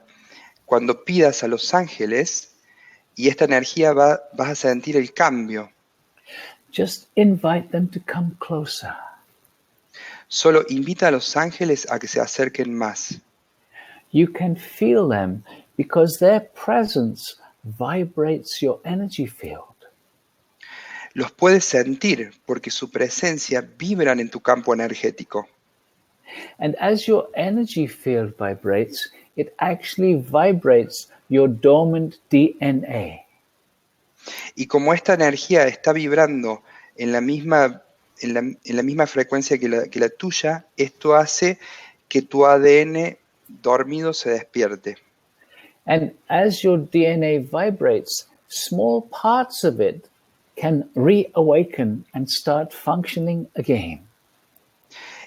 cuando pidas a los ángeles, y esta energía vas a sentir el cambio. Just invite them to come closer. Solo invita a los ángeles a que se acerquen más. You can feel them because their presence vibrates your energy field. Los puedes sentir porque su presencia vibran en tu campo energético. And as your energy field vibrates, it actually vibrates your dormant DNA. Y como esta energía está vibrando en la misma frecuencia que la tuya, esto hace que tu ADN dormido se despierte. And as your DNA vibrates, small parts of it can reawaken and start functioning again.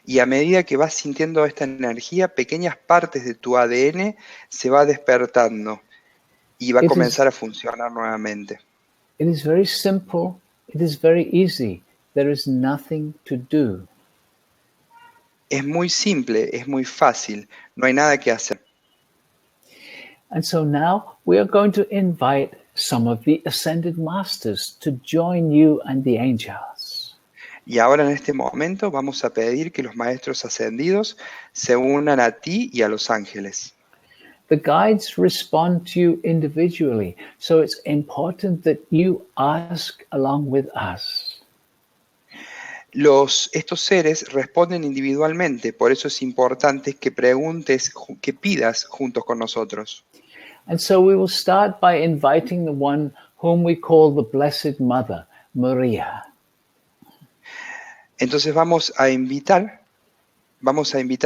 Y a medida que vas sintiendo esta energía, pequeñas partes de tu ADN se va despertando y va a It comenzar is, a funcionar nuevamente. it is very simple. It is very easy. There is nothing to do. Es muy simple, es muy fácil, no hay nada que hacer. And so now we are going to invite some of the ascended masters to join you and the angels. Y ahora en este momento vamos a pedir que los maestros ascendidos se unan a ti y a los ángeles. The guides respond to you individually, so it's important that you ask along with us. Estos seres responden individualmente, por eso es importante que preguntes, que pidas juntos con nosotros. And so we will start by inviting the one whom we call the Blessed Mother, Maria. Entonces vamos a invitar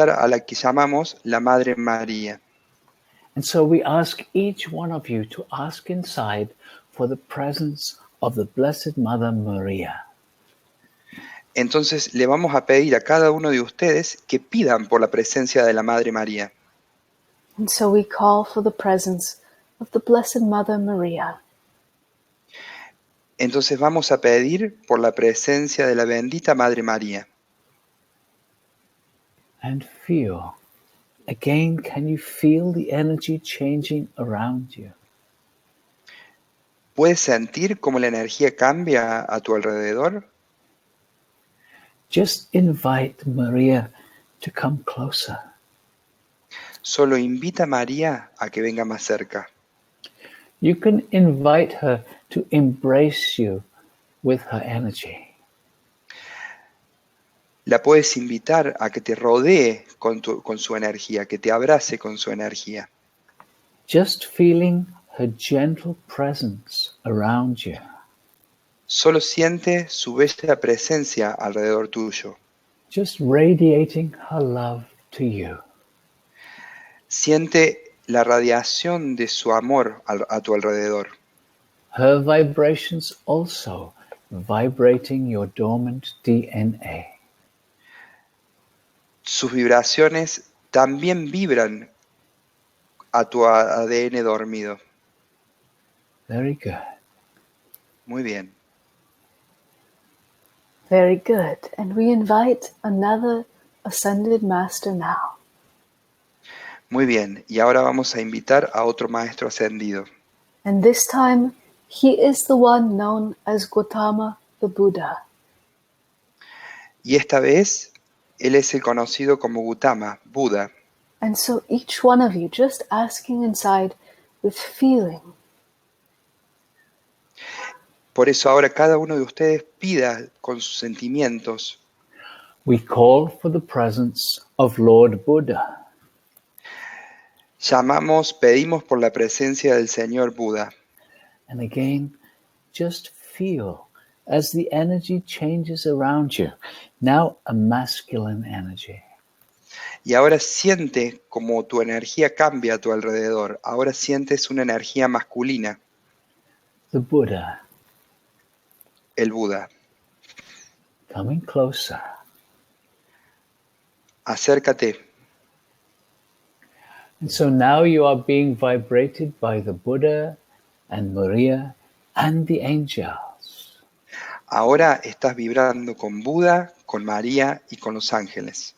a la que llamamos la Madre María. And so we ask each one of you to ask inside for the presence of the Blessed Mother Maria. Entonces le vamos a pedir a cada uno de ustedes que pidan por la presencia de la Madre María. And so we call for the presence of the Blessed Mother Maria. Entonces vamos a pedir por la presencia de la bendita Madre María. And feel. Again, can you feel the energy changing around you? ¿Puedes sentir cómo la energía cambia a tu alrededor? Just invite Maria to come closer. Solo invita a María a que venga más cerca. You can invite her to embrace you with her energy. La puedes invitar a que te rodee con su energía, que te abrace con su energía. Just feeling her gentle presence around you. Solo siente su bella presencia alrededor tuyo. Just radiating her love to you. Siente la radiación de su amor a tu alrededor. Her vibrations also vibrating your dormant DNA. Sus vibraciones también vibran a tu ADN dormido. Very good. Muy bien. Very good. And we invite another ascended master now. Muy bien. Y ahora vamos a invitar a otro maestro ascendido. And this time, he is the one known as Gautama the Buddha. Y esta vez, él es el conocido como Gautama, Buda. And so each one of you just asking inside with feeling. Por eso ahora cada uno de ustedes pida con sus sentimientos. We call for the presence of Lord Buddha. Pedimos por la presencia del Señor Buda. And again, just feel as the energy changes around you. Now a masculine energy. Y ahora siente como tu energía cambia a tu alrededor. Ahora sientes una energía masculina, The Buddha el Buda. coming closer. Acércate. And so now you are being vibrated by the Buddha and Maria and the angels. Ahora estás vibrando con Buda, con María y con los ángeles.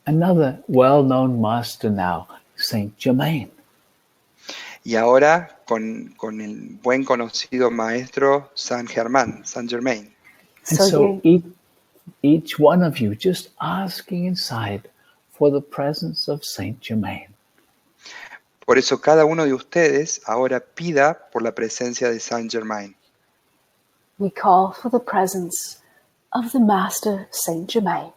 Another well-known master now, Saint Germain. Y ahora con el buen conocido maestro Saint Germain. And so each one of you just asking inside for the presence of Saint Germain. Por eso cada uno de ustedes ahora pida por la presencia de Saint Germain. We call for the presence of the Master Saint Germain.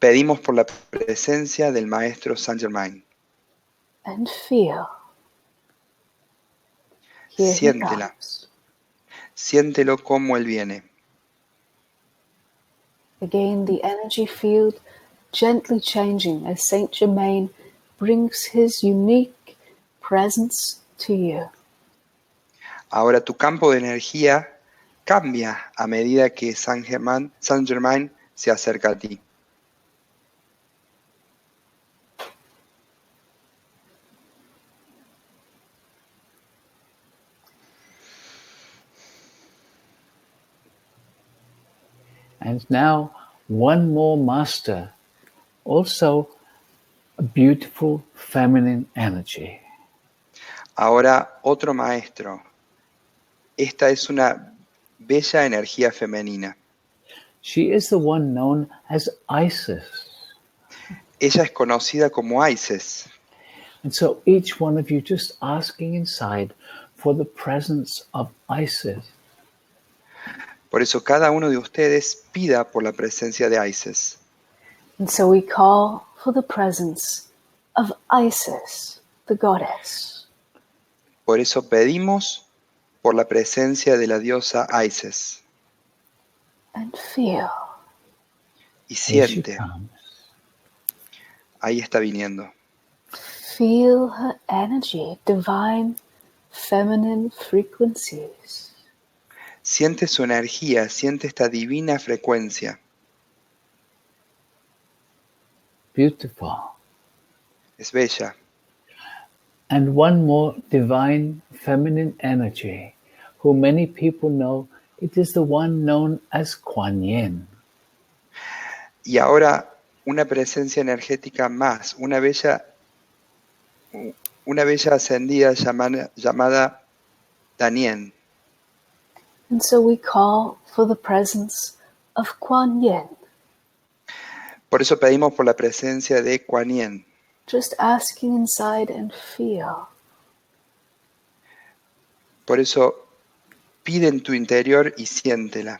Pedimos por la presencia del Maestro Saint Germain. And feel. Here he Siéntela, comes. siéntelo como Él viene. Again, the energy field gently changing as Saint Germain brings his unique presence to you. Ahora tu campo de energía cambia a medida que Saint Germain se acerca a ti. And now, one more master, also a beautiful feminine energy. Ahora otro maestro. Esta es una bella energía femenina. She is the one known as Isis. Ella es conocida como Isis. And so each one of you just asking inside for the presence of Isis. Por eso cada uno de ustedes pida por la presencia de Isis. And so we call for the presence of Isis, the goddess. Por eso pedimos por la presencia de la diosa Isis. And feel. Y Here she siente, comes. ahí está viniendo. Feel her energy, divine feminine frequencies. Siente su energía, siente esta divina frecuencia. Beautiful. Es bella. And one more divine feminine energy, who many people know, it is the one known as Kuan Yin. Y ahora una presencia energética más, una bella ascendida llamada Danien. And so we call for the presence of Kuan Yin. Por eso pedimos por la presencia de Kuan Yin. Just asking inside and feel. Por eso pide en tu interior y siéntela.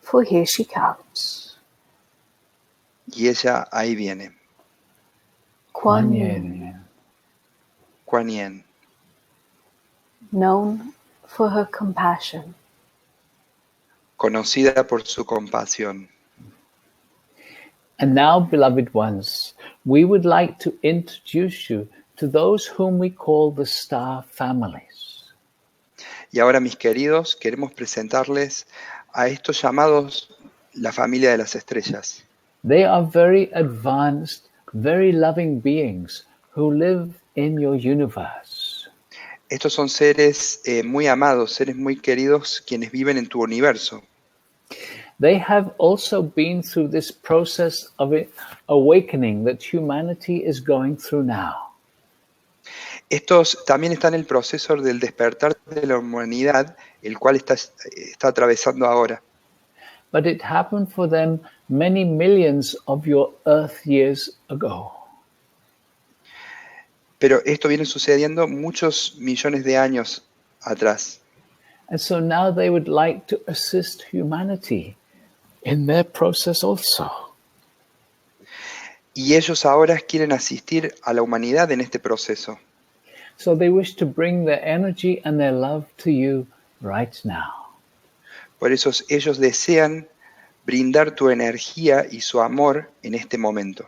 For here she comes. Y ella ahí viene. Kuan Kuan Yin, Yin. Kuan Yin, known for her compassion. conocida por su compasión. And now, beloved ones, we would like to introduce you to those whom we call the star families. Y ahora, mis queridos, queremos presentarles a estos llamados la familia de las estrellas. They are very advanced, very loving beings who live in your universe. Estos son seres muy amados, seres muy queridos, quienes viven en tu universo. They have also been through this process of awakening that humanity is going through now. Estos también están en el proceso del despertar de la humanidad, el cual está atravesando ahora. But it happened for them many millions of your Earth years ago. Pero esto viene sucediendo muchos millones de años atrás. And so now they would like to assist humanity in their process also. Y ellos ahora quieren asistir a la humanidad en este proceso. So they wish to bring their energy and their love to you right now. Por eso ellos desean brindar tu energía y su amor en este momento.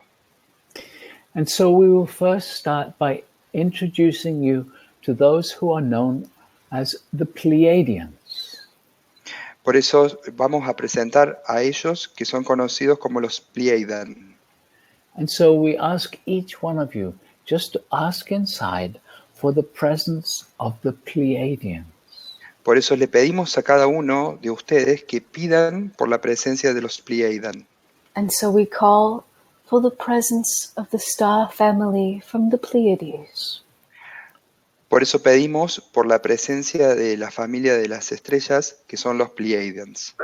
And so we will first start by introducing you to those who are known as the Pleiadians. Por eso vamos a presentar a ellos que son conocidos como los Pleiadian. And so we ask each one of you just to ask inside for the presence of the Pleiadians. Por eso le pedimos a cada uno de ustedes que pidan por la presencia de los Pleiadian. And so we call for the presence of the star family from the Pleiades. Por eso pedimos por la presencia de la familia de las estrellas, que son los Pleiadians.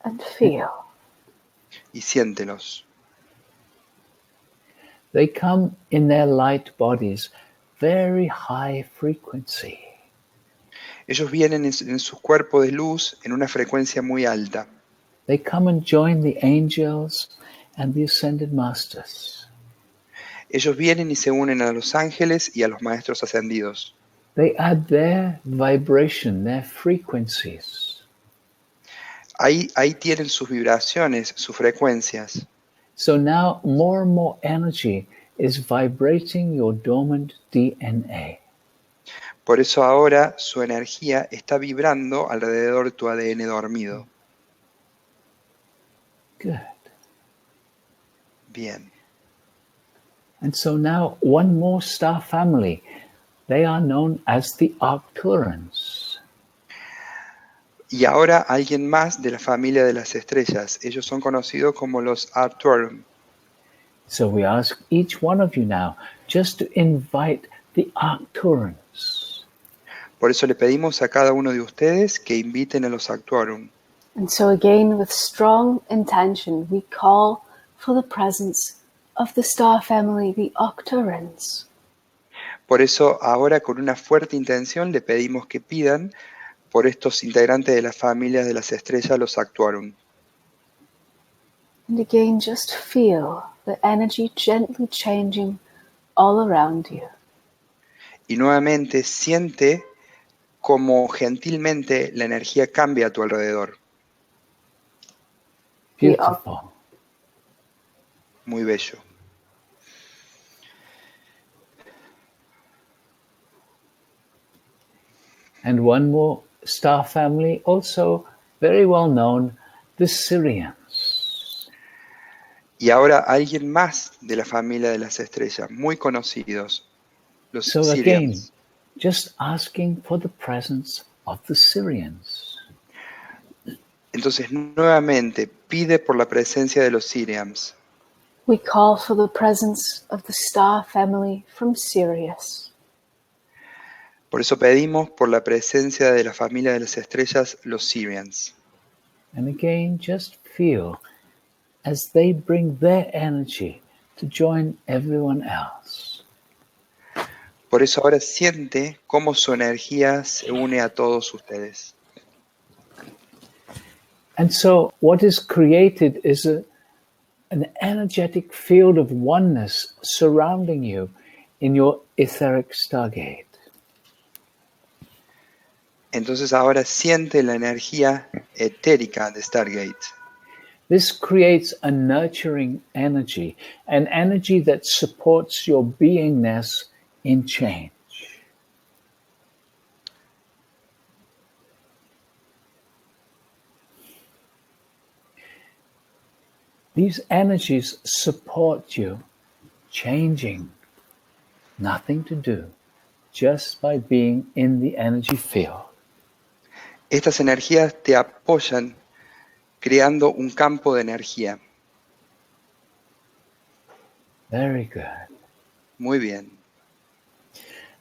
And feel. Y siéntelos. They come in their light bodies, very high frequency. Ellos vienen en sus cuerpos de luz en una frecuencia muy alta. They come and join the angels and the ascended masters. Ellos vienen y se unen a los ángeles y a los maestros ascendidos. They add their vibration, their frequencies. Ahí tienen sus vibraciones, sus frecuencias. So now more and more energy is vibrating your dormant DNA. Por eso ahora su energía está vibrando alrededor de tu ADN dormido. Good. Bien. And so now one more star family. They are known as the Arcturans. Y ahora alguien más de la familia de las estrellas. Ellos son conocidos como los Arcturian. So we ask each one of you now just to invite the Arcturans. Por eso le pedimos a cada uno de ustedes que inviten a los Arcturian. And so again, with strong intention, we call for the presence of the star family, the Octarans. Por eso ahora con una fuerte intención le pedimos que pidan por estos integrantes de las familias de las estrellas, los Arcturian. And again, just feel the energy gently changing all around you. Y nuevamente siente cómo gentilmente la energía cambia a tu alrededor. Beautiful. Muy bello. And one more star family, also very well known, the Syrians. Y ahora alguien más de la familia de las estrellas, muy conocidos, los So again, Sirians. just asking for the presence of the Syrians. Entonces nuevamente pide por la presencia de los Sirians. We call for the presence of the star family from Sirius. Por eso pedimos por la presencia de la familia de las estrellas, los Sirians. And again, just feel as they bring their energy to join everyone else. Por eso ahora siente cómo su energía se une a todos ustedes. And so what is created is an energetic field of oneness surrounding you in your etheric stargate. Entonces ahora siente la energía etérica de Stargate. This creates a nurturing energy, an energy that supports your beingness in change. These energies support you changing. Nothing to do, just by being in the energy field. Estas energías te apoyan creando un campo de energía. Very good. Muy bien.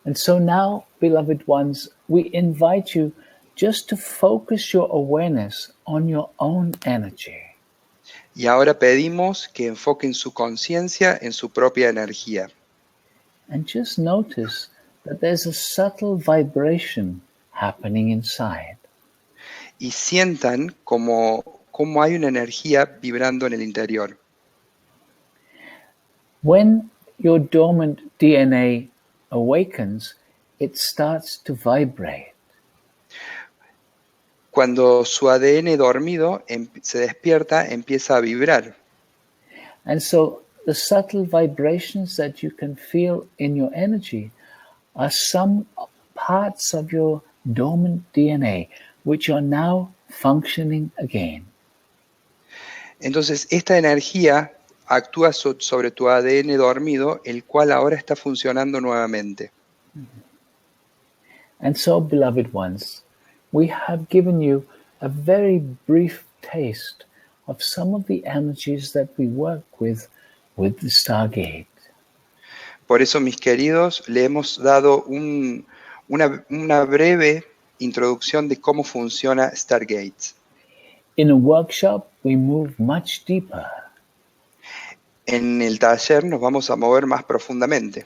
And so now, beloved ones, we invite you just to focus your awareness on your own energy. Y ahora pedimos que enfoquen su conciencia en su propia energía. And just notice that there's a subtle vibration happening inside. Y sientan como hay una energía vibrando en el interior. When your dormant DNA awakens, it starts to vibrate. Cuando su ADN dormido se despierta, empieza a vibrar. And so the subtle vibrations that you can feel in your energy are some parts of your dormant DNA which are now functioning again. Entonces, esta energía actúa sobre tu ADN dormido, el cual ahora está funcionando nuevamente. And so, beloved ones, we have given you a very brief taste of some of the energies that we work with the Stargate. Por eso, mis queridos, le hemos dado una breve introducción de cómo funciona Stargate. In a workshop, we move much deeper. En el taller nos vamos a mover más profundamente.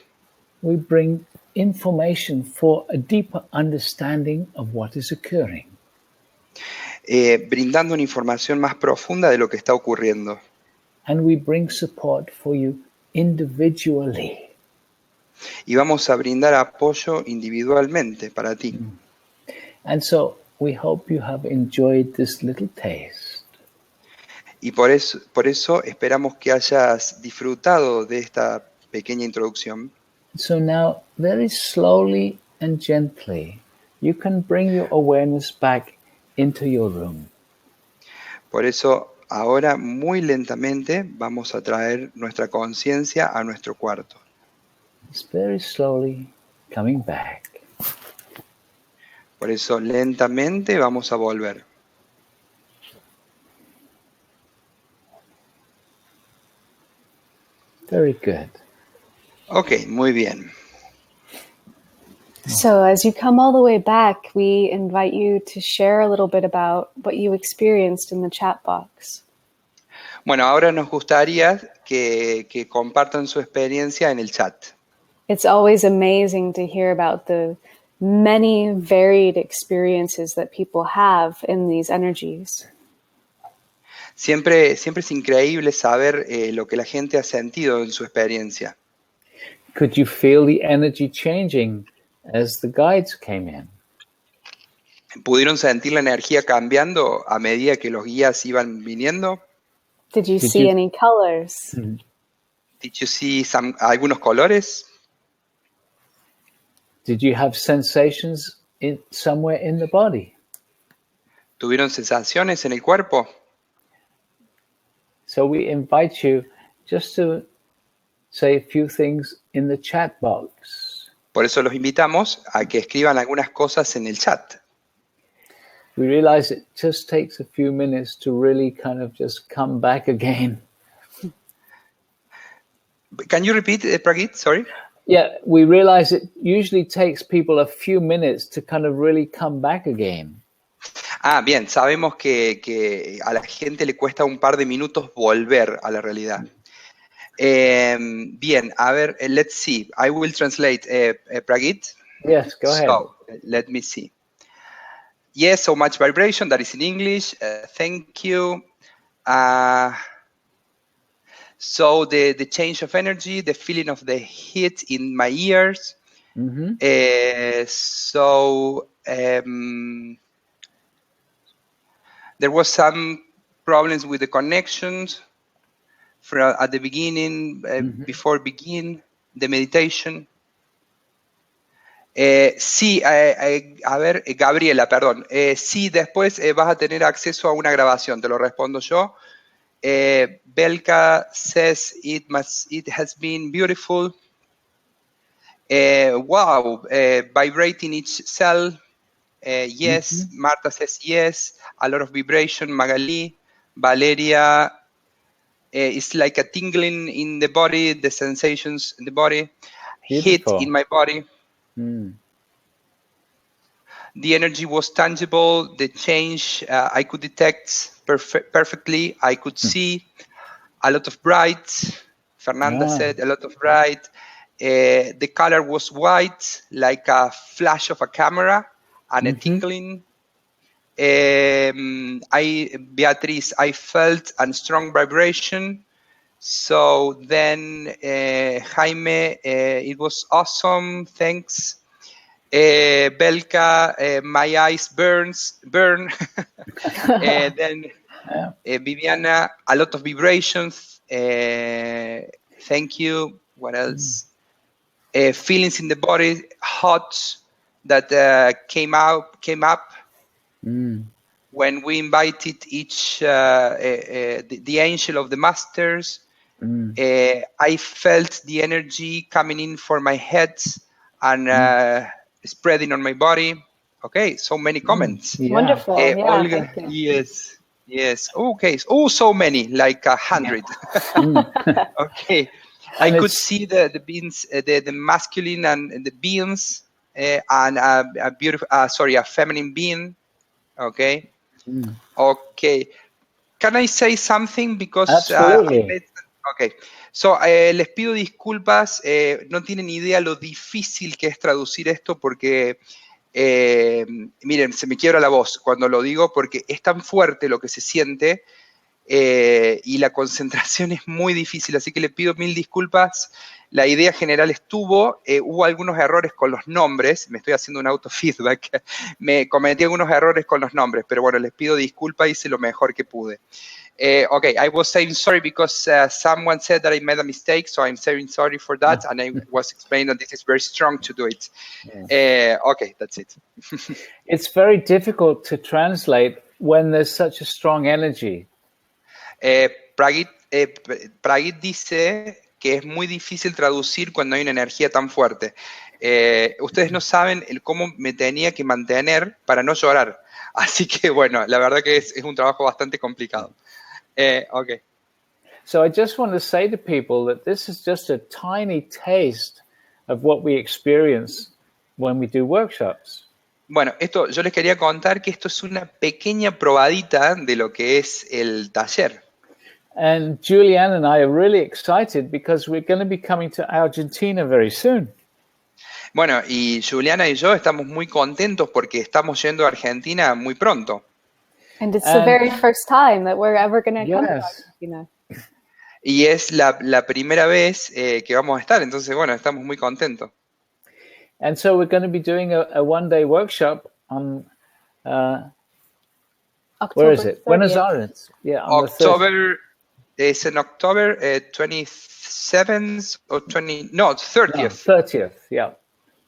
We bring information for a deeper understanding of what is occurring. Brindando una información más profunda de lo que está ocurriendo. And we bring support for you individually. Y vamos a brindar apoyo individualmente para ti. And so we hope you have enjoyed this little taste. Y por eso esperamos que hayas disfrutado de esta pequeña introducción. So now, very slowly and gently, you can bring your awareness back into your room. Por eso, ahora muy lentamente vamos a traer nuestra conciencia a nuestro cuarto. It's very slowly coming back. Por eso, lentamente vamos a volver. Very good. Ok, muy bien. So, as you come all the way back, we invite you to share a little bit about what you experienced in the chat box. Bueno, ahora nos gustaría que compartan su experiencia en el chat. It's always amazing to hear about the many varied experiences that people have in these energies. Siempre es increíble saber lo que la gente ha sentido en su experiencia. Could you feel the energy changing as the guides came in? ¿Pudieron sentir la energía cambiando a medida que los guías iban viniendo? Did you Did see you- any colors? Did you see algunos colores? Did you have sensations somewhere in the body? ¿Tuvieron sensaciones en el cuerpo? So we invite you just to say a few things in the chat box. Por eso los invitamos a que escriban algunas cosas en el chat. We realize it just takes a few minutes to really kind of just come back again. Can you repeat, Pragit? Sorry. Yeah, we realize it usually takes people a few minutes to kind of really come back again. Ah, bien, sabemos que a la gente le cuesta un par de minutos volver a la realidad. Bien, a ver, let's see. I will translate, Pragit. Yes, go ahead. So, let me see. Yes, so much vibration, that is in English. Thank you. So the change of energy, the feeling of the heat in my ears. Mm-hmm. There was some problems with the connections at the beginning, before begin the meditation. Sí, a ver, Gabriela, perdón. Sí, después vas a tener acceso a una grabación, te lo respondo yo. Belka says it has been beautiful. Wow, vibrating each cell. Yes, Marta says yes. A lot of vibration. Magali, Valeria, it's like a tingling in the body, the sensations in the body, Beautiful. heat in my body. The energy was tangible, the change I could detect perfectly. I could see a lot of bright. Fernanda said a lot of bright. The color was white, like a flash of a camera and a tingling. Beatriz, I felt a strong vibration. So then, Jaime, it was awesome. Thanks. Belka, my eyes burn. Then Viviana, a lot of vibrations. Thank you. What else? Feelings in the body, hot, that came up when we invited each the angel of the masters. I felt the energy coming in for my head and spreading on my body. Okay, so many comments. Yeah. Wonderful. Yeah, Olga, thank you. yes. Okay, so many, like 100. Okay, And I could see the beings, the masculine and the beings, and a beautiful, a feminine being. Okay. Okay. Can I say something? Because Absolutely. okay. So, les pido disculpas, no tienen idea lo difícil que es traducir esto porque, miren, se me quiebra la voz cuando lo digo porque es tan fuerte lo que se siente y la concentración es muy difícil, así que le pido mil disculpas. La idea general estuvo, hubo algunos errores con los nombres, me estoy haciendo un autofeedback, me cometí algunos errores con los nombres, pero bueno, les pido disculpas, hice lo mejor que pude. Okay, I was saying sorry because someone said that I made a mistake, so I'm saying sorry for that, and I was explaining that this is very strong to do it. Okay, that's it. It's very difficult to translate when there's such a strong energy. Pragit dice que es muy difícil traducir cuando hay una energía tan fuerte. Ustedes no saben cómo me tenía que mantener para no llorar. Así que bueno, la verdad que es un trabajo bastante complicado. Okay. So I just want to say to people that this is just a tiny taste of what we experience when we do workshops. Bueno, yo les quería contar que esto es una pequeña probadita de lo que es el taller. And Julianne and I are really excited because we're going to be coming to Argentina very soon. Bueno, y Juliana y yo estamos muy contentos porque estamos yendo a Argentina muy pronto. And it's the very first time that we're ever going to come to Yes. Argentina. Y es la primera vez que vamos a estar, entonces bueno, estamos muy contentos. And so we're going to be doing a one-day workshop on, where is it? 30th. Buenos Aires. Yeah, on October, it's in October 27th or 20, no, 30th. No, 30th, yeah.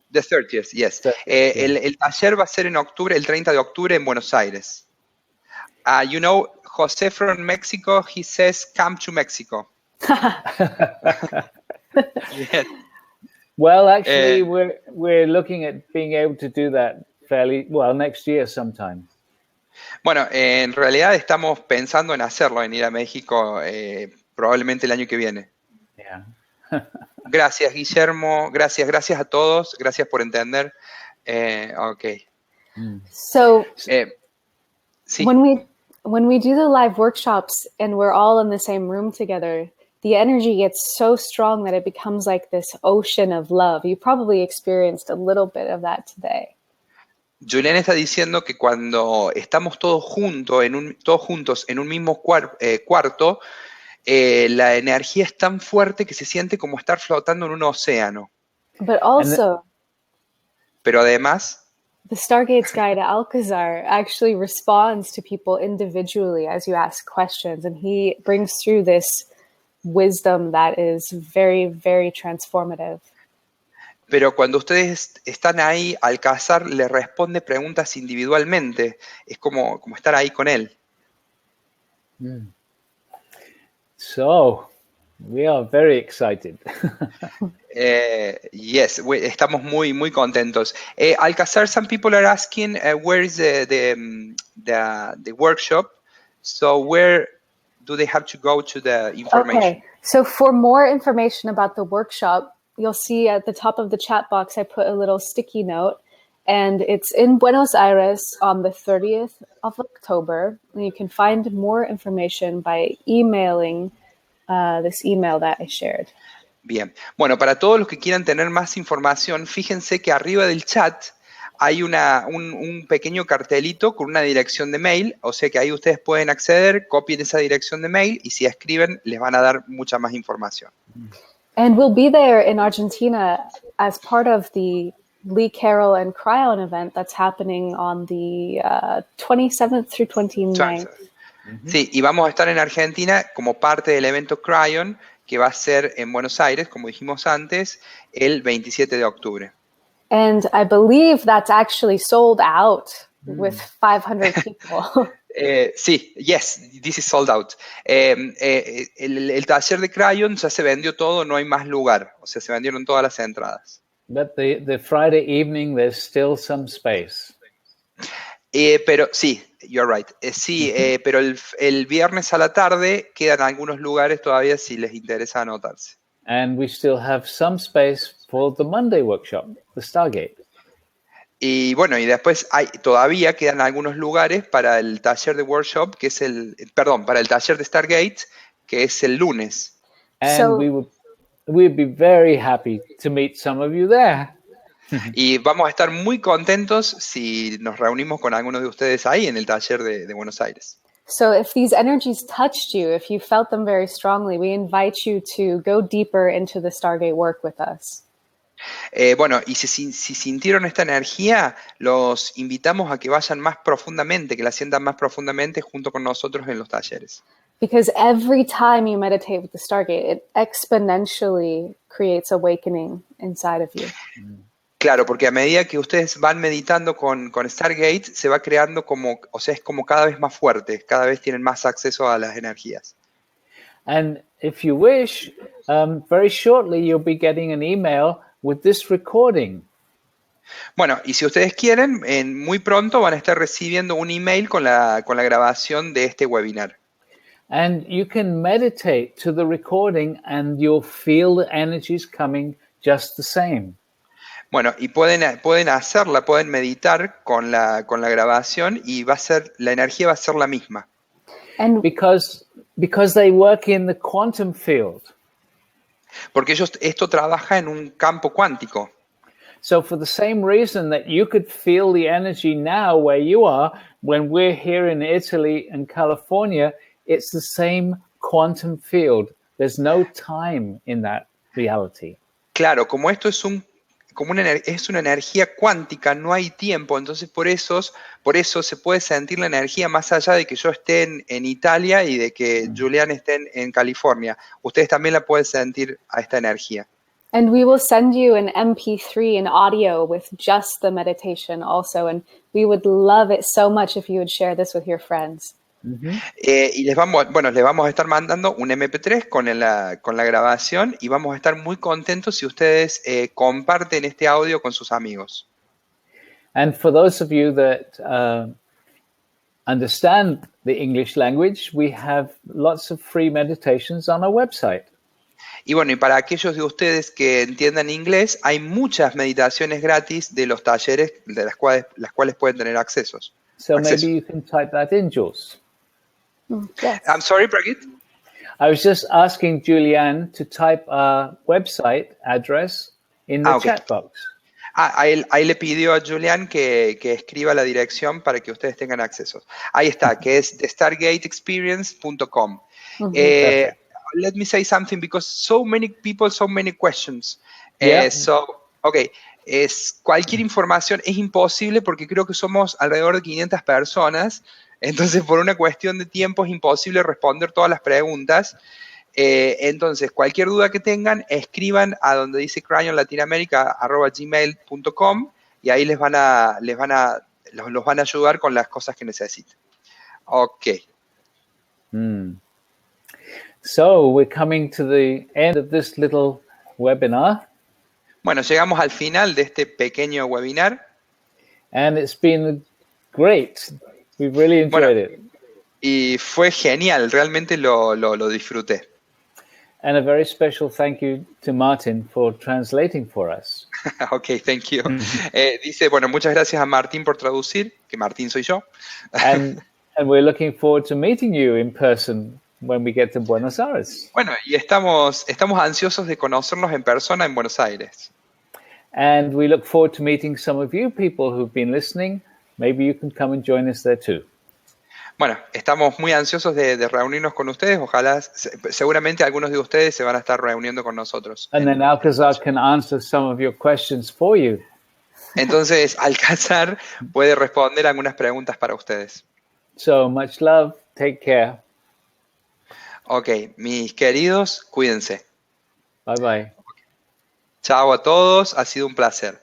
The 30th, yes. 30th, yeah. El taller va a ser en octubre, el 30 de octubre en Buenos Aires. You know, Jose from Mexico, he says, come to Mexico. Yes. Well, actually, we're looking at being able to do that fairly well next year sometime. Bueno, en realidad estamos pensando en hacerlo, en ir a México probablemente el año que viene. Yeah. Gracias, Guillermo. Gracias a todos. Gracias por entender. Okay. So Sí. when we do the live workshops and we're all in the same room together, the energy gets so strong that it becomes like this ocean of love. You probably experienced a little bit of that today. Julián está diciendo que cuando estamos todos juntos en un mismo cuarto, la energía es tan fuerte que se siente como estar flotando en un océano. But also, pero además, the Stargates guide Alcazar actually responds to people individually as you ask questions, and he brings through this wisdom that is very, very transformative. pero cuando ustedes están ahí, Alcázar le responde preguntas individualmente. Es como estar ahí con él. So, we are very excited. Yes, estamos muy, muy contentos. Alcázar, some people are asking where is the workshop. So where do they have to go to the information? Okay, so for more information about the workshop, you'll see at the top of the chat box, I put a little sticky note, and it's in Buenos Aires on the 30th of October. And you can find more information by emailing this email that I shared. Bien, bueno, para todos los que quieran tener más información, fíjense que arriba del chat hay un pequeño cartelito con una dirección de mail, o sea que ahí ustedes pueden acceder, copien esa dirección de mail y si escriben les van a dar mucha más información. And we'll be there in Argentina as part of the Lee Carroll and Cryon event that's happening on the 27th through 29th. Sí, y vamos a estar en Argentina como parte del evento Cryon, que va a ser en Buenos Aires, como dijimos antes, el 27 de octubre. And I believe that's actually sold out with 500 people. Sí, yes, this is sold out. El taller de Cryon ya se vendió todo, no hay más lugar. O sea, se vendieron todas las entradas. But the Friday evening, there's still some space. Pero sí, you're right. Pero el viernes a la tarde quedan algunos lugares todavía si les interesa anotarse. And we still have some space for the Monday workshop, the Stargate. Y bueno, y después todavía quedan algunos lugares para el taller de workshop, que es para el taller de Stargate, que es el lunes. And we'd be very happy to meet some of you there. Y vamos a estar muy contentos si nos reunimos con algunos de ustedes ahí en el taller de Buenos Aires. So if these energies touched you, if you felt them very strongly, we invite you to go deeper into the Stargate work with us. Bueno, y si sintieron esta energía, los invitamos a que vayan más profundamente, que la sientan más profundamente junto con nosotros en los talleres. Because every time you meditate with the Stargate, it exponentially creates awakening inside of you. Claro, porque a medida que ustedes van meditando con Stargate, se va creando como, o sea, es como cada vez más fuerte, cada vez tienen más acceso a las energías. And if you wish, very shortly you'll be getting an email with this recording. Bueno, y si ustedes quieren, muy pronto van a estar recibiendo un email con la grabación de este webinar. And you can meditate to the recording and you'll feel the energies coming just the same. Bueno, y pueden hacerla, pueden meditar con la grabación y la energía va a ser la misma. And Because they work in the quantum field. Porque esto trabaja en un campo cuántico. So for the same reason that you could feel the energy now where you are, when we're here in Italy and California, it's the same quantum field. There's no time in that reality. Claro, como esto es es una energía cuántica, no hay tiempo, entonces por eso se puede sentir la energía más allá de que yo esté en Italia y de que Julián esté en California. Ustedes también la pueden sentir a esta energía. And we will send you an MP3, an audio with just the meditation also. And we would love it so much if you would share this with your friends. Y les vamos a estar mandando un MP3 con la grabación y vamos a estar muy contentos si ustedes comparten este audio con sus amigos. And for those of you that understand the English language, we have lots of free meditations on our website. Y bueno, y para aquellos de ustedes que entiendan inglés, hay muchas meditaciones gratis de los talleres de las cuales pueden tener accesos. So maybe you can type that in, Jules. Yes. I'm sorry, Brigitte? I was just asking Julianne to type our website address in the Okay. chat box. Ahí le pidió a Julián que escriba la dirección para que ustedes tengan acceso. Ahí está, que es thestargateexperience.com. Let me say something because so many people, so many questions. Yeah. Cualquier información es imposible porque creo que somos alrededor de 500 personas. Entonces, por una cuestión de tiempo es imposible responder todas las preguntas. Entonces, cualquier duda que tengan, escriban a donde dice crayonlatinamerika@gmail.com y ahí los van a ayudar con las cosas que necesiten. Ok. So we're coming to the end of this little webinar. Bueno, llegamos al final de este pequeño webinar. And it's been great. We've really enjoyed it. Y fue genial, realmente lo disfruté. And a very special thank you to Martin for translating for us. Ok, thank you. Dice, bueno, muchas gracias a Martín por traducir, que Martín soy yo. And we're looking forward to meeting you in person when we get to Buenos Aires. Bueno, y estamos ansiosos de conocernos en persona en Buenos Aires. And we look forward to meeting some of you people who've been listening. Maybe you can come and join us there too. Bueno, estamos muy ansiosos de reunirnos con ustedes. Ojalá, seguramente algunos de ustedes se van a estar reuniendo con nosotros. And then Alcazar can answer some of your questions for you. Entonces, Alcázar puede responder algunas preguntas para ustedes. So much love. Take care. Ok, mis queridos, cuídense. Bye bye. Chao a todos, ha sido un placer.